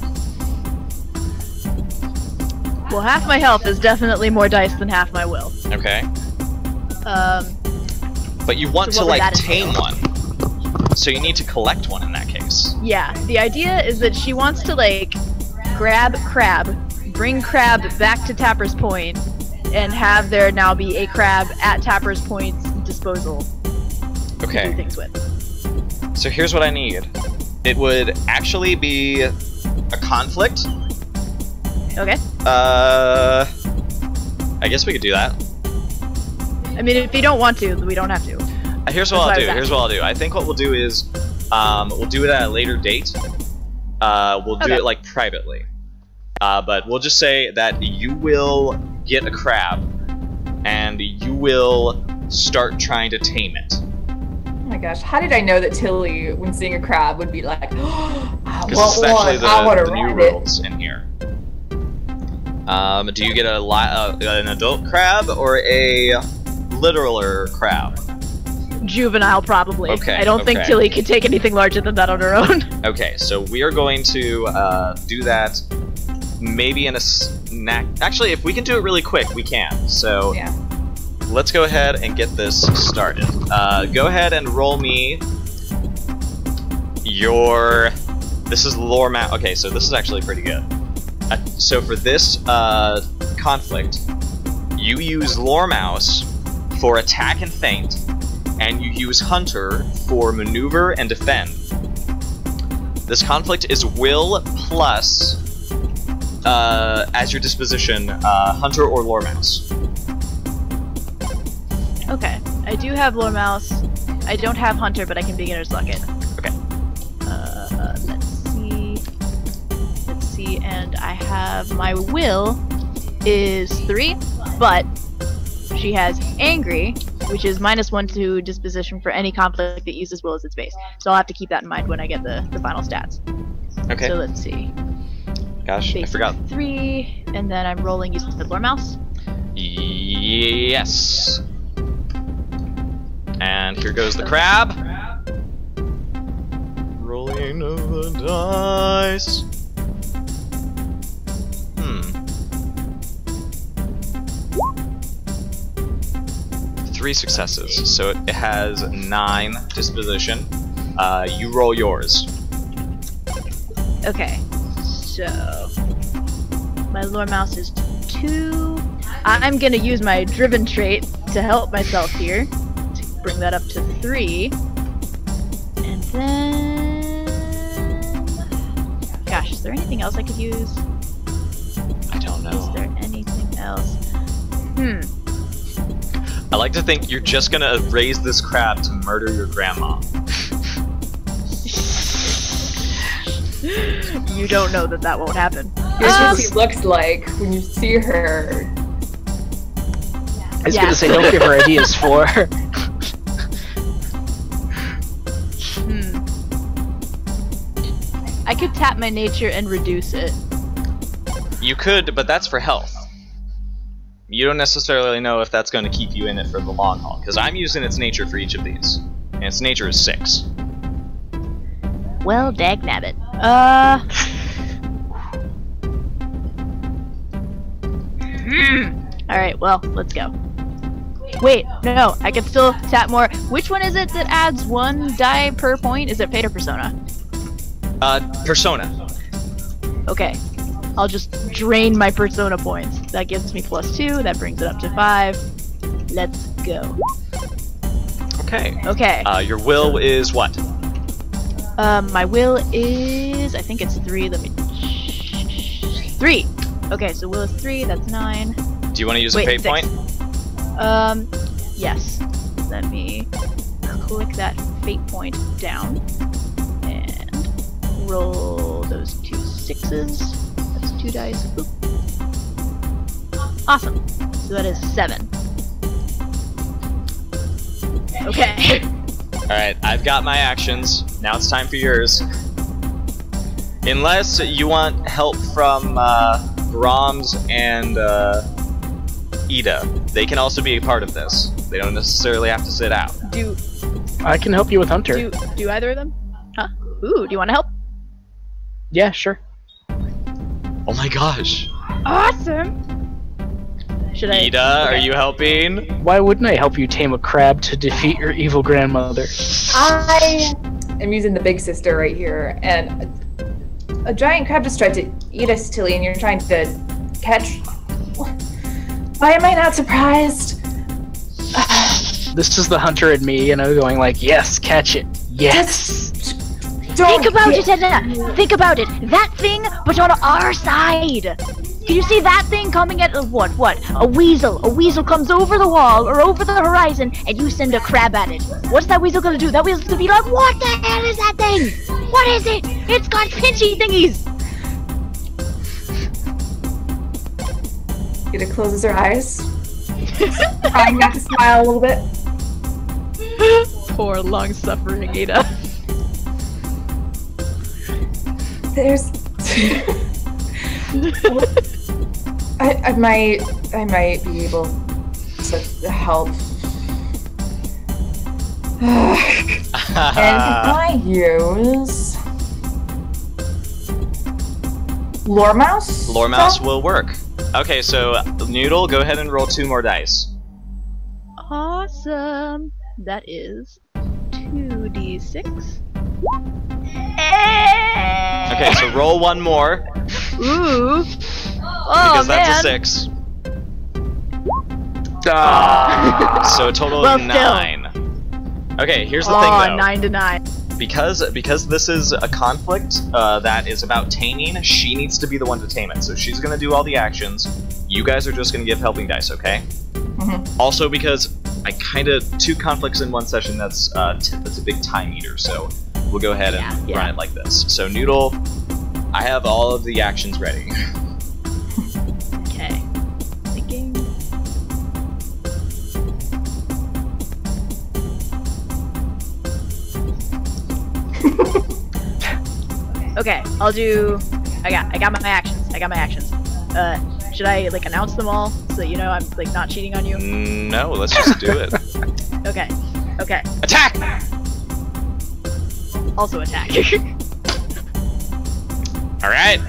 Well, half my health is definitely more dice than half my will. Okay. But you want to like tame one, so you need to collect one in that case. Yeah, the idea is that she wants to like grab crab, bring crab back to Tapper's Point, and have there now be a crab at Tapper's Point's disposal to do things with. So here's what I need. It would actually be a conflict. Okay. I guess we could do that. I mean, if you don't want to, we don't have to. Here's what I'll do. I think what we'll do is, we'll do it at a later date. We'll do it like privately. But we'll just say that you will get a crab, and you will start trying to tame it. Oh my gosh, how did I know that Tilly, when seeing a crab, would be like, oh, I Because want this is actually one, I want to the new ride it. rules in here. Do you get an adult crab or a literaler crab? Juvenile, probably. Okay, I don't think okay. Tilly can take anything larger than that on her own. Okay, so we are going to do that maybe in a snack. Actually, if we can do it really quick, we can. So Yeah. let's go ahead and get this started. Go ahead and roll me your... This is lore map. Okay, so this is actually pretty good. So for this conflict, you use Lore Mouse for attack and feint, and you use Hunter for maneuver and defend. This conflict is will plus, as your disposition, Hunter or Lore Mouse. Okay, I do have Lore Mouse. I don't have Hunter, but I can beginner's luck it. Okay. Let's see, and I have my will is 3, but she has angry, which is -1 to disposition for any conflict that uses will as its base. So I'll have to keep that in mind when I get the final stats. Okay. So let's see. Gosh, I Base forgot. 3, and then I'm rolling using the Lore Mouse. Yes. And here goes the crab. Rolling of the dice. 3 successes, so it has 9 disposition. You roll yours. Okay, so my Lore Mouse is 2. I'm gonna use my driven trait to help myself here to bring that up to 3, and then, gosh, is there anything else I could use? I don't know. Is there anything else? I like to think you're just gonna raise this crab to murder your grandma. You don't know that that won't happen. Here's what she looks like when you see her. I was gonna say, don't give her ideas for. I could tap my nature and reduce it. You could, but that's for health. You don't necessarily know if that's going to keep you in it for the long haul, because I'm using its nature for each of these, and its nature is 6. Well, dagnabbit. Alright, well, let's go. Wait, no, I can still tap more. Which one is it that adds 1 die per point? Is it Fate or Persona? Persona. Okay. I'll just drain my Persona points. That gives me +2, that brings it up to 5. Let's go. Okay. Okay. Your will is what? My will is... I think it's 3, let me... 3! Okay, so will is 3, that's 9. Do you want to use Wait, a fate 6. point? Yes. Let me click that fate point down. And roll those 2 6s. That's 2 dice. Boop. Awesome. So that is 7. Okay. Alright, I've got my actions. Now it's time for yours. Unless you want help from Brahms and Ida. They can also be a part of this. They don't necessarily have to sit out. Do I can help you with Hunter. do either of them? Huh? Ooh, do you want to help? Yeah, sure. Oh my gosh. Awesome. Should I? Ida, are you helping? Why wouldn't I help you tame a crab to defeat your evil grandmother? I am using the big sister right here, and a giant crab just tried to eat us, Tilly, and you're trying to catch. Why am I not surprised? This is the Hunter and me, going like, yes, catch it. Yes. Don't Think about it, Edna. Think about it. That thing, but on our side. Can you see that thing coming at what? A weasel. A weasel comes over the wall or over the horizon, and you send a crab at it. What's that weasel gonna do? That weasel's gonna be like, what the hell is that thing? What is it? It's got pinchy thingies. Ada closes her eyes, trying not to smile a little bit. Poor long-suffering Ada. There's. I might be able to help. And I use Lore Mouse? Lore Mouse will work. Okay, so Noodle, go ahead and roll 2 more dice. Awesome. That is 2d6. Okay, so roll 1 more, Ooh. Oh, because that's man. a 6. Ah. So a total Well, of still. 9. Okay, here's the Oh, thing though. 9 to 9. Because this is a conflict that is about taming, she needs to be the one to tame it. So she's gonna do all the actions. You guys are just gonna give helping dice, okay? Mhm. Also, because I kind of 2 conflicts in 1 session. That's a big time eater. So we'll go ahead and Yeah. run it like this. So Noodle, I have all of the actions ready. Okay. Thinking. Okay, I'll do. I got my actions. I got my actions. Should I like announce them all so that you know I'm like not cheating on you? No, let's just do it. Okay. Okay. Attack! Also attack. All right,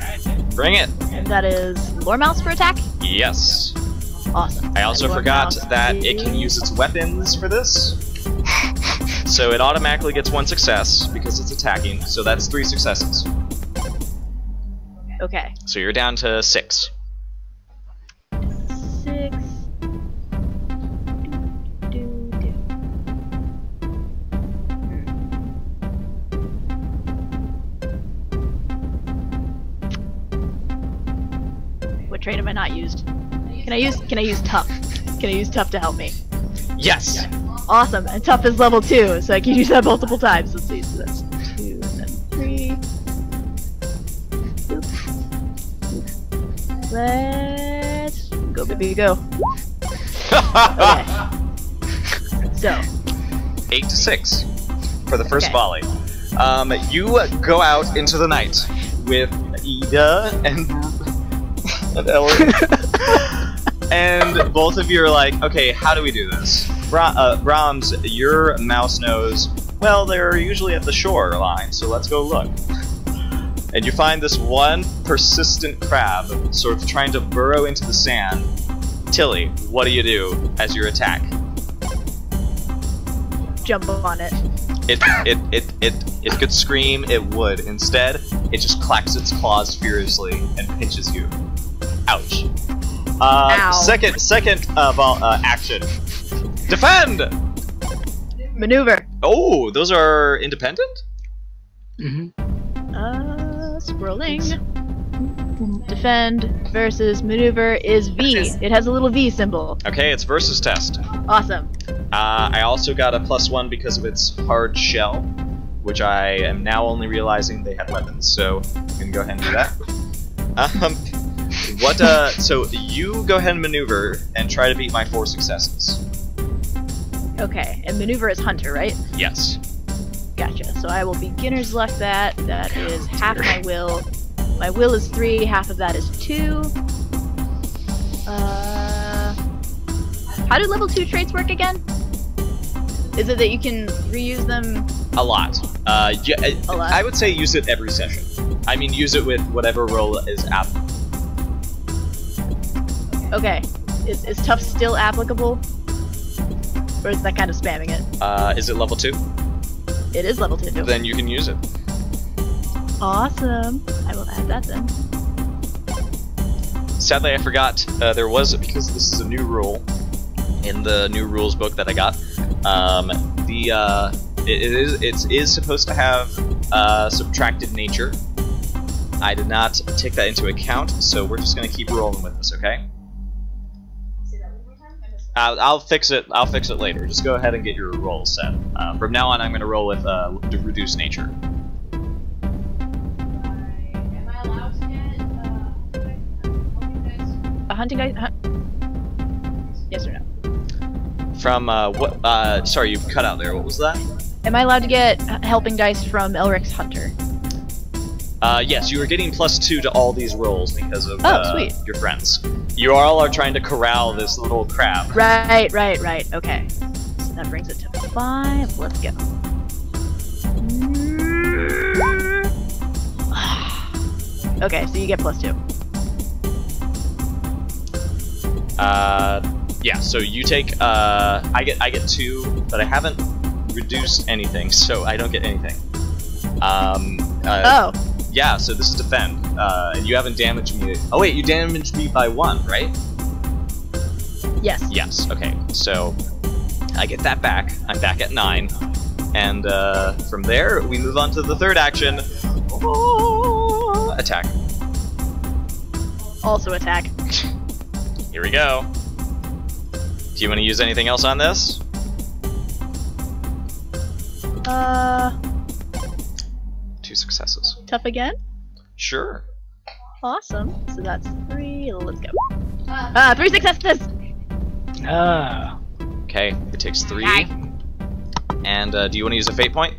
bring it. And that is Lore Mouse for attack. Yes. Awesome. I also Lore forgot Mouse that it can use its weapons for this. So it automatically gets 1 success because it's attacking, so that's 3 successes. Okay. So you're down to 6. 6. What trait have I not used? Can I use tough? Can I use tough to help me? Yes! Awesome, and tough is level 2, so I can use that multiple times. Let's see, so that's 2 and then 3. Oop. Let's go, baby, go. Okay. So, 8 to 6 for the first Okay. volley. You go out into the night with Ida and Ellen. And both of you are like, okay, how do we do this? Brahms, your mouse knows, well, they're usually at the shoreline, so let's go look. And you find this one persistent crab sort of trying to burrow into the sand. Tilly, what do you do as your attack? jump on it. It could scream, it would. Instead, it just clacks its claws furiously and pinches you. Ouch. Ow. Second action. Defend! Maneuver. Oh, those are independent? Mm-hmm. Scrolling. Defend versus maneuver is V. It has a little V symbol. Okay, it's versus test. Awesome. I also got a +1 because of its hard shell, which I am now only realizing they had weapons, so you can go ahead and do that. So you go ahead and maneuver and try to beat my 4 successes. Okay, and maneuver is hunter, right? Yes. Gotcha. So I will beginner's luck that. That is half my will. My will is 3, half of that is 2. How do level 2 traits work again? Is it that you can reuse them? A lot. Yeah, A lot? I would say use it every session. I mean, use it with whatever role is applicable. Okay. Is tough still applicable? Or is that kind of spamming it? Is it level 2? It is level 2. Then you can use it. Awesome. I will add that then. Sadly, I forgot there was, because this is a new rule in the new rules book that I got. It is supposed to have subtracted nature, I did not take that into account, so we're just gonna keep rolling with this, okay? I'll fix it. I'll fix it later. Just go ahead and get your roll set. From now on, I'm gonna roll with reduced nature. Am I allowed to get A hunting dice? Yes or no? From what? Sorry, you cut out there. What was that? Am I allowed to get helping dice from Elric's Hunter? Yes, you are getting +2 to all these rolls because of sweet. your friends. You all are trying to corral this little crab. Right. Okay. So that brings it to 5. Let's go. Okay, so you get +2. Yeah. So you take. I get 2, but I haven't reduced anything, so I don't get anything. Oh. Yeah. So this is defend, and you haven't damaged me. Oh wait, you damaged me by 1, right? Yes. Yes. Okay. So I get that back. I'm back at 9, and from there we move on to the third action. Attack. Also attack. Here we go. Do you want to use anything else on this? 2 successes. Tough again? Sure. Awesome. So that's 3. Let's go. 3 successes! Ah. Okay, it takes 3. Aye. And do you want to use a fate point?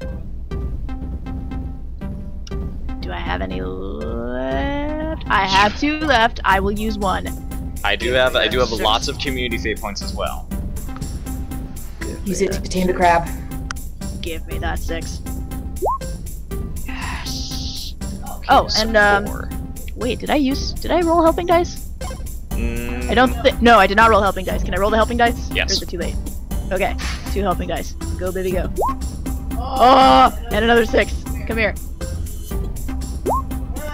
Do I have any left? I have 2 left. I will use 1. I do have lots of community fate points as well. Use it to tame the crab. Give me that 6. Yes. Okay, Oh, so and 4. wait, did I roll helping dice? Mm, I don't think. No, I did not roll helping dice. Can I roll the helping dice? Yes. Or is it too late? Okay, 2 helping dice. Go, baby, go. Oh, and another 6. Come here.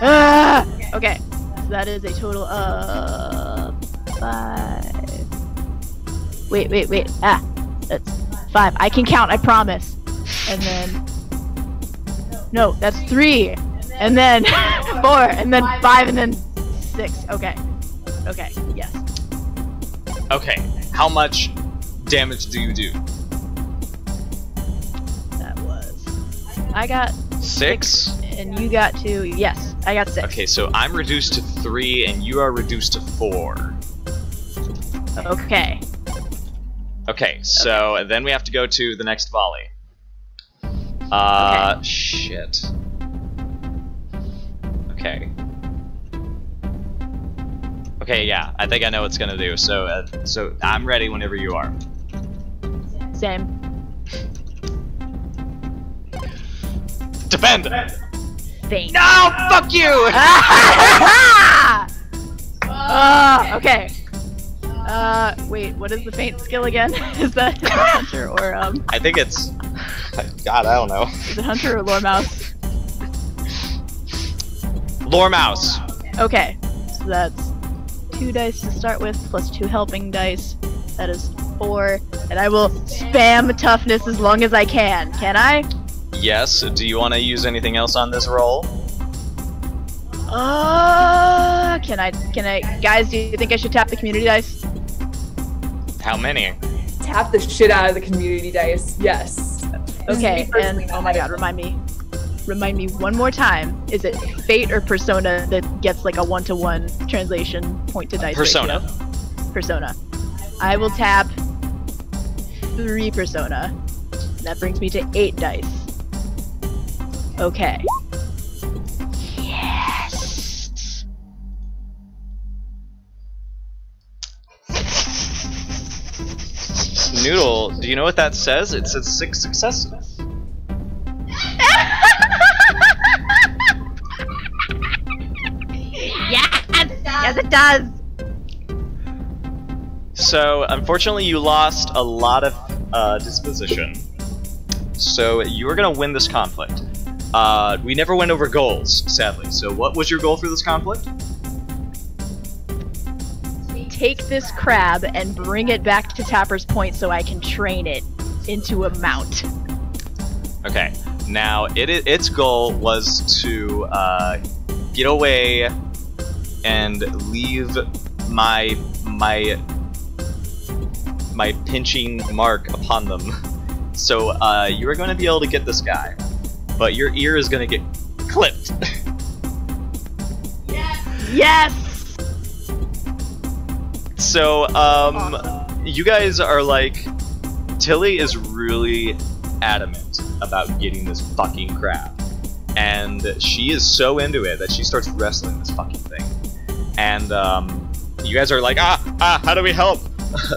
Ah! Okay, so that is a total of 5. Wait. Ah, that's 5. I can count. I promise. And then. No, that's 3. And then 4. And then 5. And then 6. Okay. Okay. Yes. Okay, how much damage do you do? That was. I got 6? and you got 2. Yes, I got 6. Okay, so I'm reduced to 3 and you are reduced to 4. Okay. Okay, so then we have to go to the next volley. Shit. Okay. Okay, yeah, I think I know what it's gonna do. So, so I'm ready whenever you are. Same. Defend! Faint. No! Fuck you! Okay. Wait, what is the faint skill again? Is that Hunter or I think it's... God, I don't know. is it Hunter or Lore Mouse? Lore Mouse! Okay, so that's 2 dice to start with, plus 2 helping dice. That is 4, and I will spam toughness as long as I can. Can I? Yes, do you want to use anything else on this roll? Can I, guys, do you think I should tap the community dice? How many? Tap the shit out of the community dice. Yes. This is Okay, me personally, and not oh my god, remind me one more time. Is it Fate or Persona that gets like a 1-to-1 translation point to dice Persona. ratio? Persona. I will tap 3 Persona. That brings me to 8 dice. Okay. Yes. Noodle, do you know what that says? It says 6 successes. Yes, it does. So, unfortunately, you lost a lot of disposition. So, you are going to win this conflict. We never went over goals, sadly. So, what was your goal for this conflict? Take this crab and bring it back to Tapper's Point so I can train it into a mount. Okay. Now, its goal was to get away and leave my pinching mark upon them. So you are going to be able to get this guy, but your ear is going to get clipped. Yes! So you guys are like, Tilly is really adamant about getting this fucking crab. And she is so into it that she starts wrestling this fucking thing. And you guys are like, how do we help?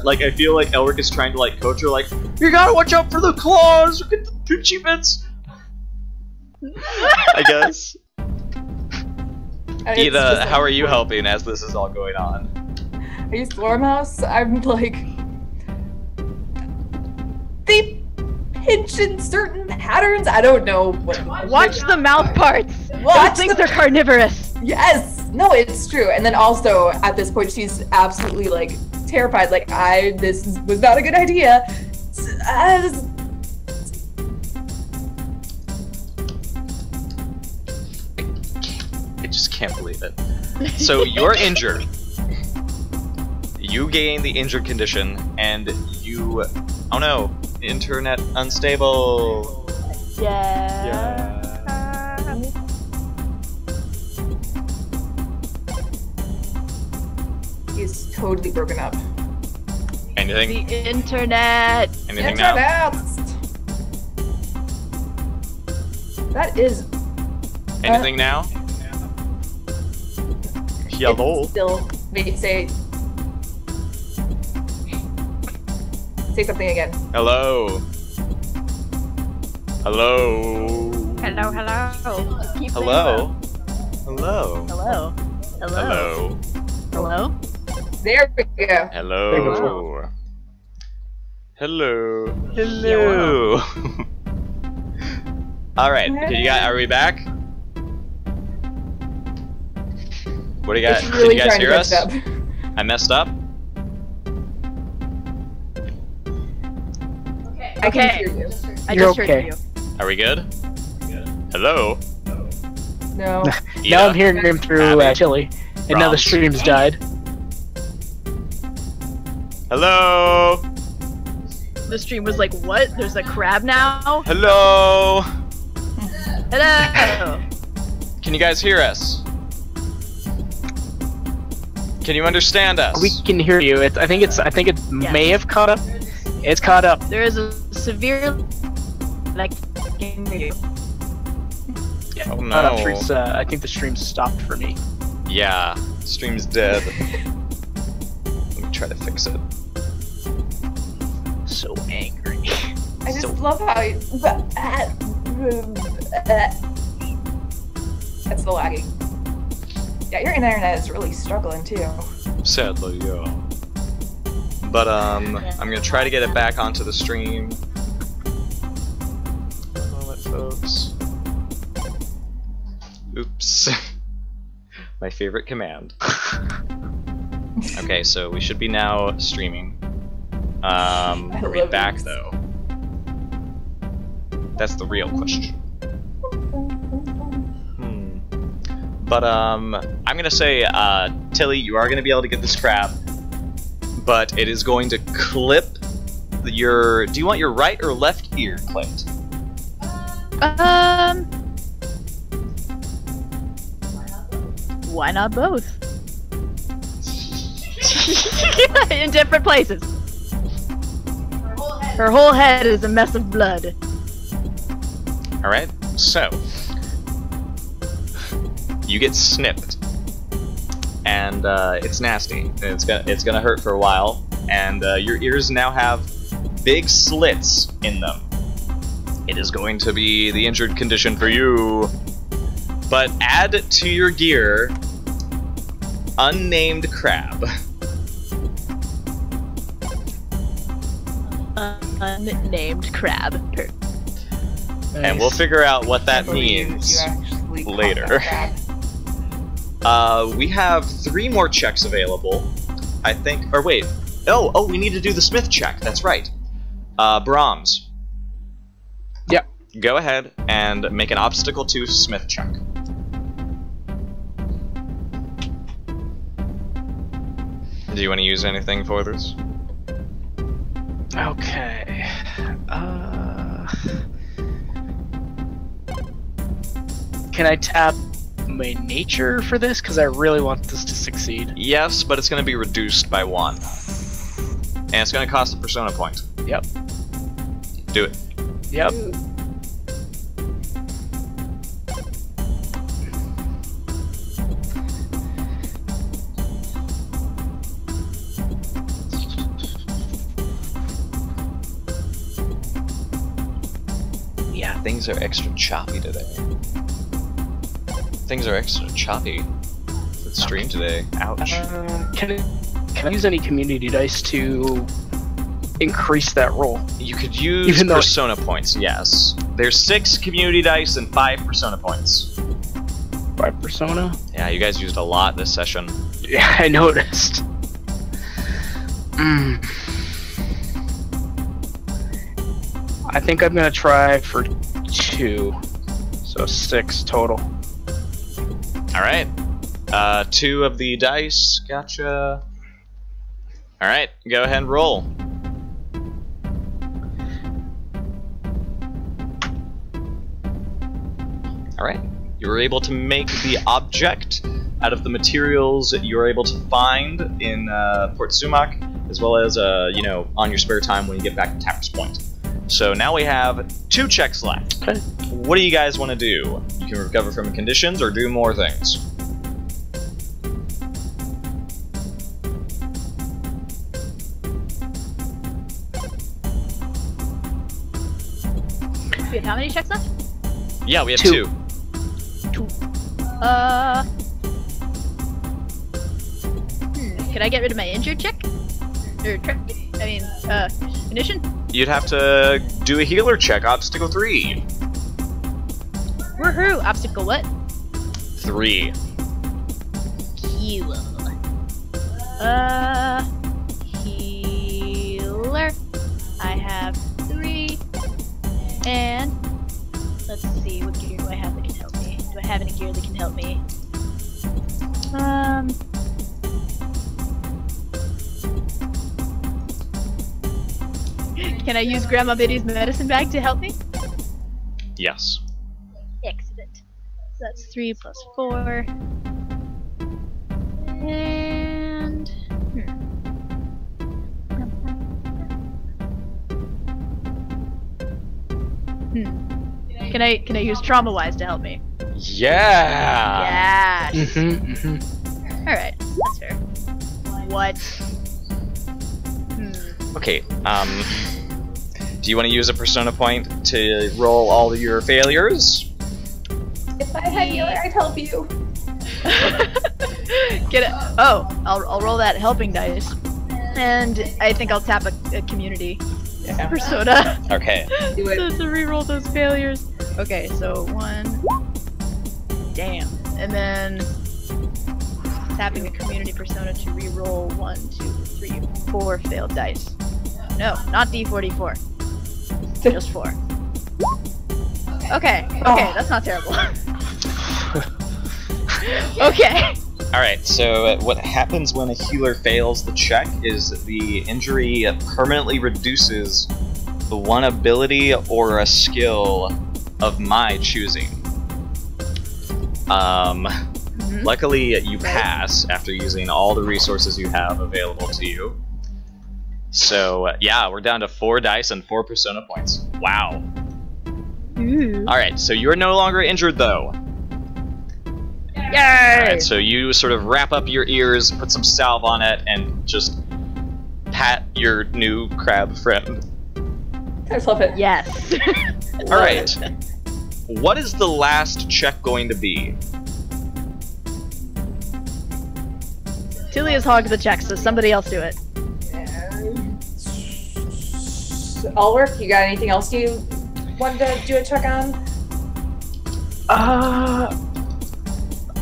Like, I feel like Elric is trying to like coach her, like, you gotta watch out for the claws, look at the pinchy bits. I guess. Ida, how are you helping as this is all going on? I use Stormhouse. I'm like, they pinch in certain patterns. I don't know what. Watch the mouth parts. Watch Those things are carnivorous. Yes, no, it's true. And then also at this point, she's absolutely like terrified. Like, this was not a good idea. I just can't believe it. So you're injured. You gain the injured condition, and you, oh no, internet unstable. Yeah. He's totally broken up. Anything? The internet. Anything now? That is Anything now? Hello. it's still. Wait, say something again. Hello. Hello. Hello, hello. Keep saying Hello. Hello. Hello. Hello. Hello. Hello. There we go. Hello. Hello. Hello. All right. Are we back? What do you got? It's really Can you guys trying to hear us? catch up. I messed up. I can Okay. hear you. I You're just okay. heard you. Are we good? Hello. No. Now I'm hearing him through Abby. Tilly, and now the Brahms. stream's died. Hello. The stream was like, what? There's a crab now? Hello. Hello. Can you guys hear us? Can you understand us? We can hear you. I think it may have caught up. It's caught up. There is a severe. Like, can hear you. Oh Caught up no. for, I think the stream stopped for me. Yeah. Stream's dead. Let me try to fix it. So angry. I just So- love how you. That's the lagging. Yeah, your internet is really struggling too. Sadly, yeah. But I'm gonna try to get it back onto the stream. One moment, folks. Oops. My favorite command. Okay, so we should be now streaming. Are we love back these. though? That's the real question. But I'm gonna say, Tilly, you are gonna be able to get this crab, but it is going to clip your. Do you want your right or left ear clipped? Why not both? In different places. Her whole head is a mess of blood. All right. So you get snipped, and it's nasty. It's gonna hurt for a while, and your ears now have big slits in them. It is going to be the injured condition for you. But add to your gear unnamed crab. Unnamed crab. And we'll figure out what that I believe means you actually caught later. that crab. We have 3 more checks available, I think. Or wait. Oh, we need to do the Smith check. That's right. Brahms. Yep. Go ahead and make an obstacle to Smith check. Do you want to use anything for this? Okay. Can I tap my nature for this? Because I really want this to succeed. Yes, but it's going to be reduced by 1. And it's going to cost a persona point. Yep. Do it. Yep. Yeah, things are extra choppy today. Things are extra choppy with stream today. Ouch. Can I use any community dice to increase that roll? You could use Even though- persona points, yes. There's 6 community dice and 5 persona points. By persona? Yeah, you guys used a lot this session. Yeah, I noticed. I think I'm gonna try for 2. So 6 total. Alright. 2 of the dice. Gotcha. Alright, go ahead and roll. Alright. You were able to make the object out of the materials that you were able to find in Port Sumac, as well as, you know, on your spare time when you get back to Tapper's Point. So now we have 2 checks left. Okay. What do you guys want to do? You can recover from conditions or do more things. We have how many checks left? Yeah, we have 2. 2. Can I get rid of my injured check? Or condition? You'd have to do a healer check, obstacle 3. Woohoo! Obstacle what? 3. Heal. Healer. I have 3. And let's see, what gear do I have that can help me? Do I have any gear that can help me? Can I use Grandma Biddy's medicine bag to help me? Yes. Excellent. So that's 3 plus 4. And Can I use Trauma Wise to help me? Yeah! Yes. Alright, that's fair. What? Okay, do you want to use a persona point to roll all of your failures? If I had healer, I'd help you. Get it? Oh, I'll roll that helping dice, and I think I'll tap a community persona. Okay. Do it. to reroll those failures. Okay, so 1. Damn, and then tapping a community persona to reroll 1, 2, 3, 4 failed dice. No, not D44. Just 4. Okay, that's not terrible. Okay. Alright, so what happens when a healer fails the check is the injury permanently reduces the one ability or a skill of my choosing. Luckily, you pass after using all the resources you have available to you. So, yeah, we're down to 4 dice and 4 persona points. Wow. Alright, so you're no longer injured, though. Yay! Alright, so you sort of wrap up your ears, put some salve on it, and just pat your new crab friend. I love it. Yes. Alright. What is the last check going to be? Tilia's hogged the check, so somebody else do it. I'll work. You got anything else you wanted to do a check on?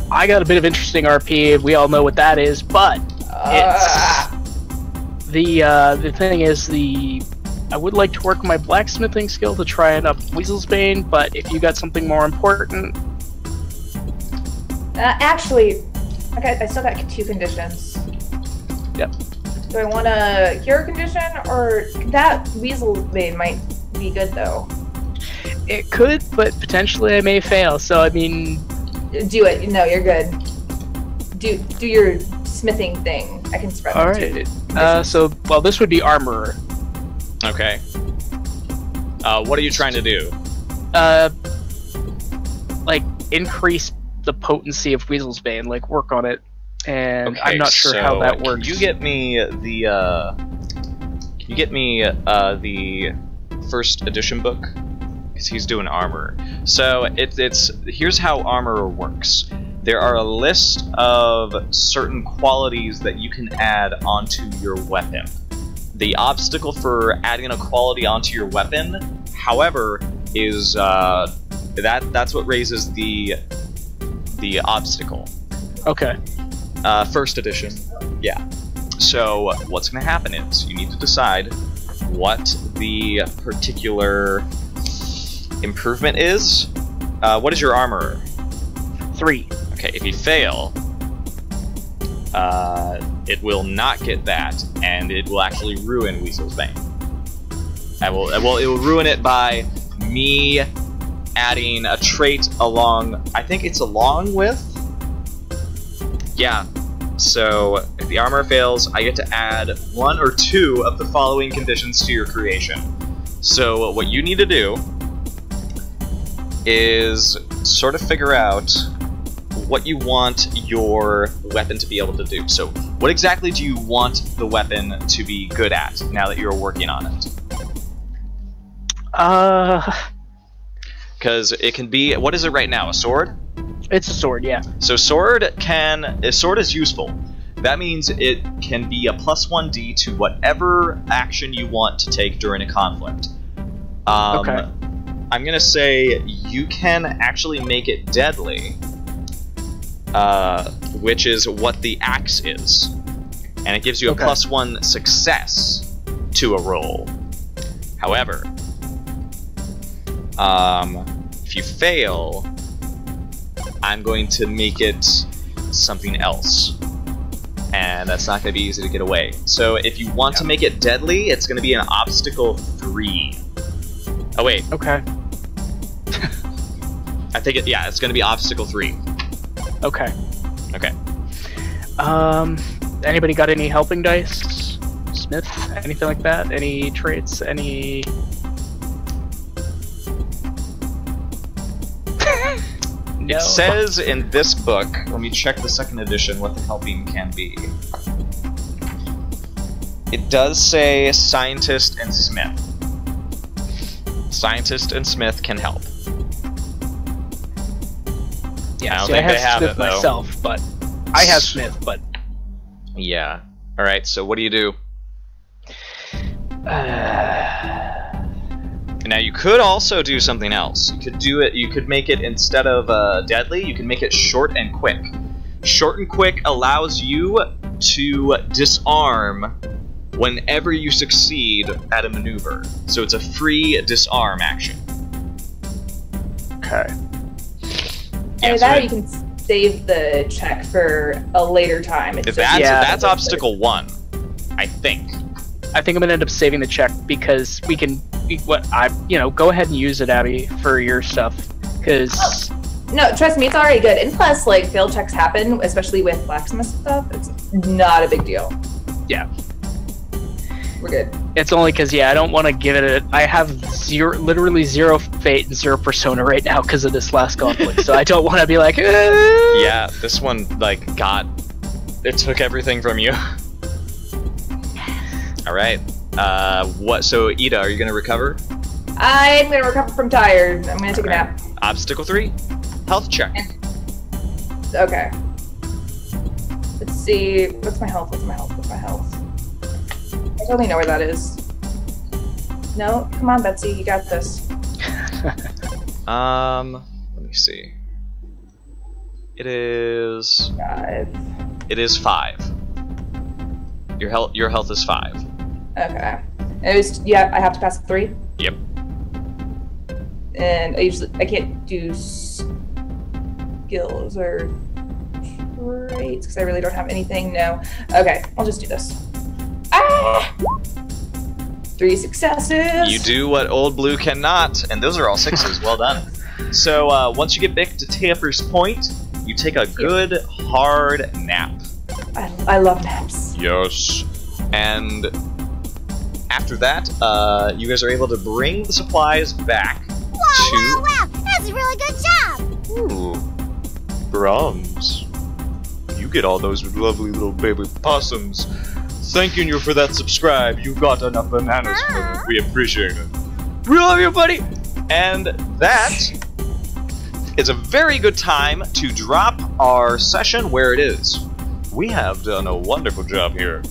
I got a bit of interesting RP. We all know what that is, but it's the thing is I would like to work my blacksmithing skill to try and up Weasel's Bane, but if you got something more important, actually, I still got 2 conditions. Yep. Do I want a cure condition, or that weasel vein might be good though? It could, but potentially I may fail. So I mean, Do it. No, you're good. Do your smithing thing. I can spread. all them too. right. Well, this would be armorer. Okay. What are you trying to do? Like increase the potency of Weasel's Bane, like work on it, and Okay, I'm not sure how so that works. Can you get me the first edition book? Because he's doing armor. So it's here's how armor works. There are a list of certain qualities that you can add onto your weapon. The obstacle for adding a quality onto your weapon, however, is that's what raises the obstacle. Okay. First edition, yeah. So what's going to happen is you need to decide what the particular improvement is. What is your armor? 3. Okay, if you fail, it will not get that, and it will actually ruin Weasel's Bane. It will ruin it by me adding a trait along. I think it's along with. Yeah. So if the armor fails, I get to add 1 or 2 of the following conditions to your creation. So what you need to do is sort of figure out what you want your weapon to be able to do. So what exactly do you want the weapon to be good at now that you're working on it? Because it can be, what is it right now, a sword? It's a sword, yeah. So sword is useful. That means it can be a +1d to whatever action you want to take during a conflict. Okay. I'm gonna say you can actually make it deadly, which is what the axe is, and it gives you a Okay. +1 success to a roll. However, if you fail, I'm going to make it something else, and that's not going to be easy to get away. So if you want to make it deadly, it's going to be an obstacle 3. Oh wait, Okay. I think it's going to be obstacle 3. Okay. Okay. Anybody got any helping dice? Smith? Anything like that? Any traits? Any? No. It says in this book, let me check the second edition what the helping can be. It does say scientist and smith. Scientist and smith can help. Yeah, I don't see, think I have they have Smith it, though. myself, but I have Smith, but Yeah. Alright, so what do you do? Now you could also do something else. You could make it, instead of deadly, you can make it short and quick. Short and quick allows you to disarm whenever you succeed at a maneuver. So it's a free disarm action. okay. Yeah, Either so that, or it- you can save the check for a later time. It's just- that's obstacle 1, I think. I think I'm gonna end up saving the check because we can. Go ahead and use it, Abby, for your stuff. Because No, trust me, it's already good. And plus, like, failed checks happen, especially with blacksmith stuff. It's not a big deal. Yeah. We're good. it's only because I don't want to give it. I have literally 0 fate and 0 persona right now because of this last conflict. So I don't want to be like. Yeah, this one, like, it took everything from you. Alright. So Ida, are you gonna recover? I'm gonna recover from tired. I'm gonna take a nap. Obstacle 3, health check. Okay. Let's see. What's my health? What's my health? What's my health? I totally know where that is. No? Come on, Betsy. You got this. Let me see. It is 5. 5. Your health is 5. Okay. It was, I have to pass 3? Yep. And I can't do skills or traits because I really don't have anything. No. Okay, I'll just do this. 3 successes. You do what Old Blue cannot, and those are all 6s. Well done. So once you get back to Tamper's Point, you take a good hard nap. I love naps. Yes. And after that, you guys are able to bring the supplies back Wow, that's a really good job! Ooh. Brahms. You get all those lovely little baby possums. Thanking you for that subscribe. You got enough bananas for me. We appreciate it. We love you, buddy! And that is a very good time to drop our session where it is. We have done a wonderful job here.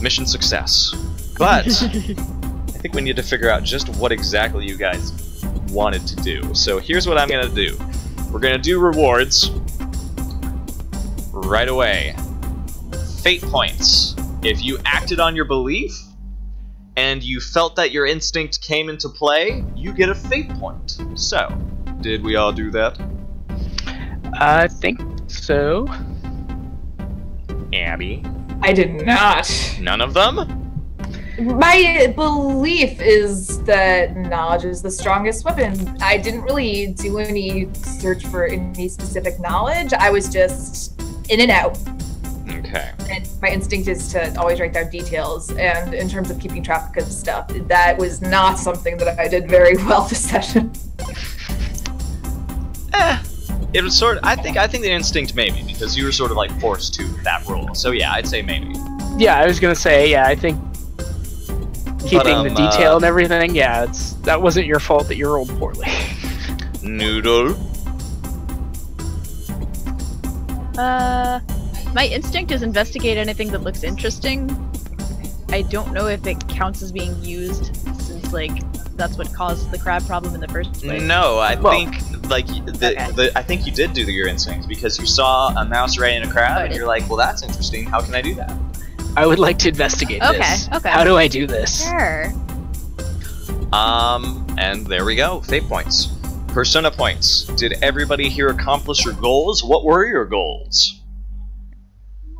Mission success. But I think we need to figure out just what exactly you guys wanted to do. So here's what I'm gonna do. We're gonna do rewards right away. Fate points. If you acted on your belief and you felt that your instinct came into play, you get a fate point. So, did we all do that? I think so. Abby? I did not. None of them? My belief is that knowledge is the strongest weapon. I didn't really do any search for any specific knowledge. I was just in and out. Okay. And my instinct is to always write down details. And in terms of keeping track of stuff, that was not something that I did very well this session. It was sort of, I think the instinct maybe, because you were sort of like forced to that role. So yeah, I'd say maybe. Yeah, I was gonna say, yeah, I think keeping the detail and everything, yeah, that wasn't your fault that you rolled poorly. Noodle? My instinct is investigate anything that looks interesting. I don't know if it counts as being used, since, like, that's what caused the crab problem in the first place. No, I think like I think you did do your instincts because you saw a mouse riding a crab and you're like, well, that's interesting. How can I do that? I would like to investigate this. Okay. How do I do this? Sure. And there we go. Fate points. Persona points. Did everybody here accomplish your goals? What were your goals?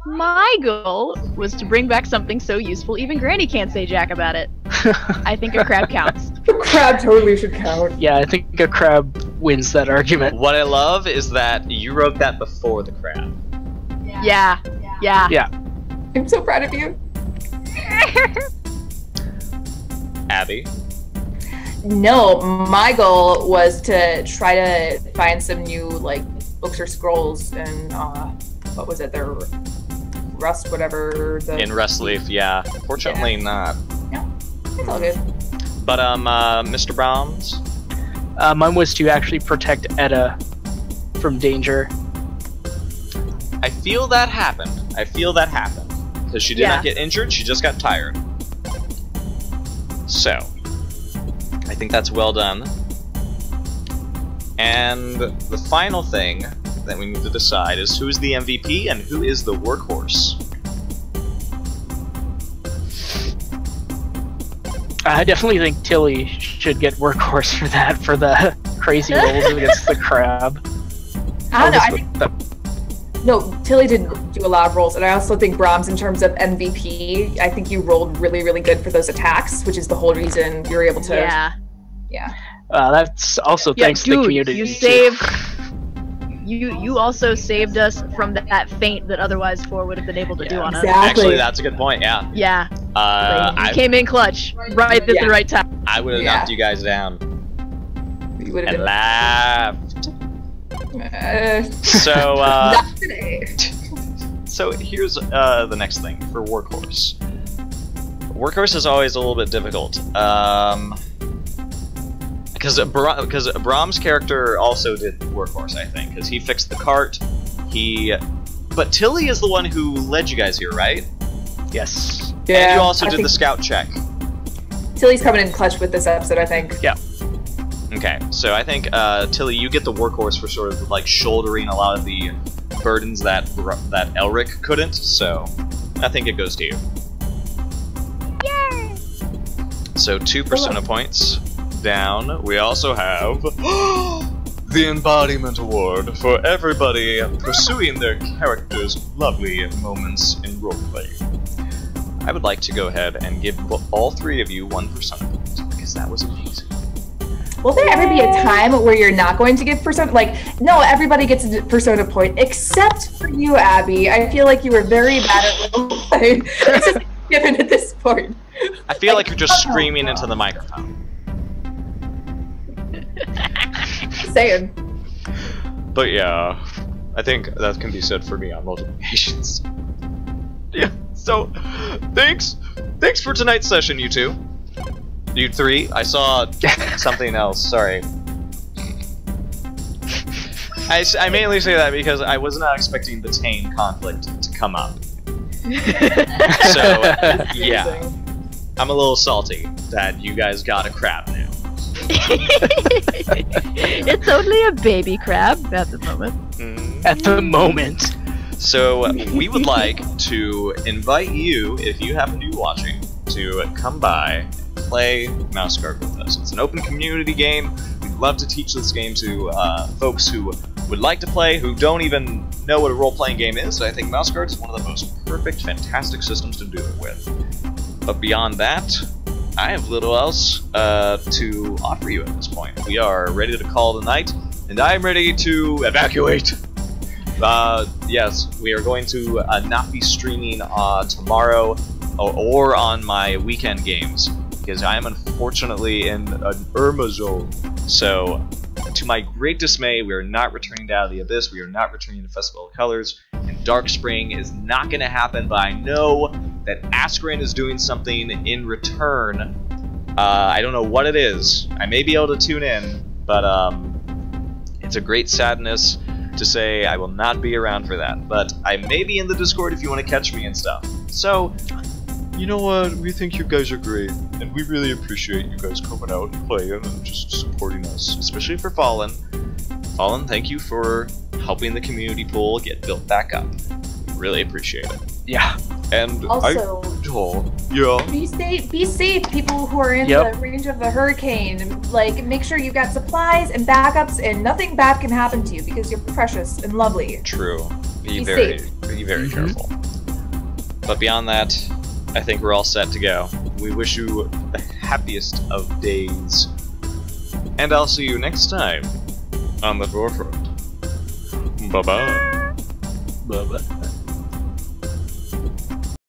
My goal was to bring back something so useful even Granny can't say jack about it. I think a crab counts. A crab totally should count. Yeah, I think a crab wins that argument. What I love is that you wrote that before the crab. Yeah. I'm so proud of you. Abby? No, my goal was to try to find some new, like, books or scrolls and, what was it, their Rust, whatever. In Rustleaf, yeah. Fortunately not. No, it's all good. But, Mr. Brahms? Mine was to actually protect Etta from danger. I feel that happened. Because she did not get injured, she just got tired. So, I think that's well done. And the final thing that we need to decide is who is the MVP and who is the workhorse. I definitely think Tilly should get workhorse for that, for the crazy rolls against the crab. I don't know, I think... No, Tilly didn't do a lot of rolls, and I also think Brahms, in terms of MVP, I think you rolled really, really good for those attacks, which is the whole reason you were able to... Yeah. That's also thanks to the community. You saved... You also saved us from that feint that otherwise 4 would have been able to do on us. Actually, that's a good point, yeah. Yeah. You came in clutch, right at the right time. I would have knocked you guys down. You would have and laughed. So, not today. So here's the next thing for Workhorse. Workhorse is always a little bit difficult. Because Brahms' character also did Workhorse, I think, because he fixed the cart. But Tilly is the one who led you guys here, right? Yes. Yeah. And you also did the scout check. Tilly's coming in clutch with this episode, I think. Yeah. Okay, so I think Tilly, you get the Workhorse for sort of like shouldering a lot of the burdens that Elric couldn't. So I think it goes to you. Yay! So 2 Persona points. Down, we also have the Embodiment Award for everybody pursuing their characters' lovely moments in roleplay. I would like to go ahead and give all three of you 1 persona point, because that was amazing. Will there ever be a time where you're not going to give persona? Like, no, everybody gets a persona point except for you, Abby. I feel like you were very bad at roleplay. It's just given at this point. I feel like you're just screaming into the microphone. Saying. But yeah, I think that can be said for me on multiple occasions. Yeah, so thanks for tonight's session, you two. You three. I saw something else. Sorry. I mainly say that because I was not expecting the Tane conflict to come up. So yeah, I'm a little salty that you guys got a crab now. It's only a baby crab at the moment. At the moment. So we would like to invite you, if you happen to be watching, to come by, play Mouse Guard with us. It's an open community game. We'd love to teach this game to folks who would like to play, who don't even know what a role-playing game is. So I think Mouse Guard is one of the most perfect, fantastic systems to do it with. But beyond that, I have little else to offer you at this point. We are ready to call the night, and I am ready to evacuate. Yes, we are going to not be streaming tomorrow or on my weekend games, because I am unfortunately in an Irma zone. So, to my great dismay, we are not returning to Out of the Abyss, we are not returning to Festival of Colors, and Dark Spring is not going to happen, but I know that Askren is doing something in return. I don't know what it is. I may be able to tune in, but it's a great sadness to say I will not be around for that. But I may be in the Discord if you want to catch me and stuff. So, you know what? We think you guys are great, and we really appreciate you guys coming out and playing and just supporting us, especially for Fallen. Fallen, thank you for helping the community pool get built back up. Really appreciate it. Yeah. And Also, yeah. be safe, people who are in the range of the hurricane. Like, make sure you've got supplies and backups, and nothing bad can happen to you because you're precious and lovely. True. Be safe. very careful. But beyond that, I think we're all set to go. We wish you the happiest of days. And I'll see you next time on the forefront. Bye-bye. Bye-bye.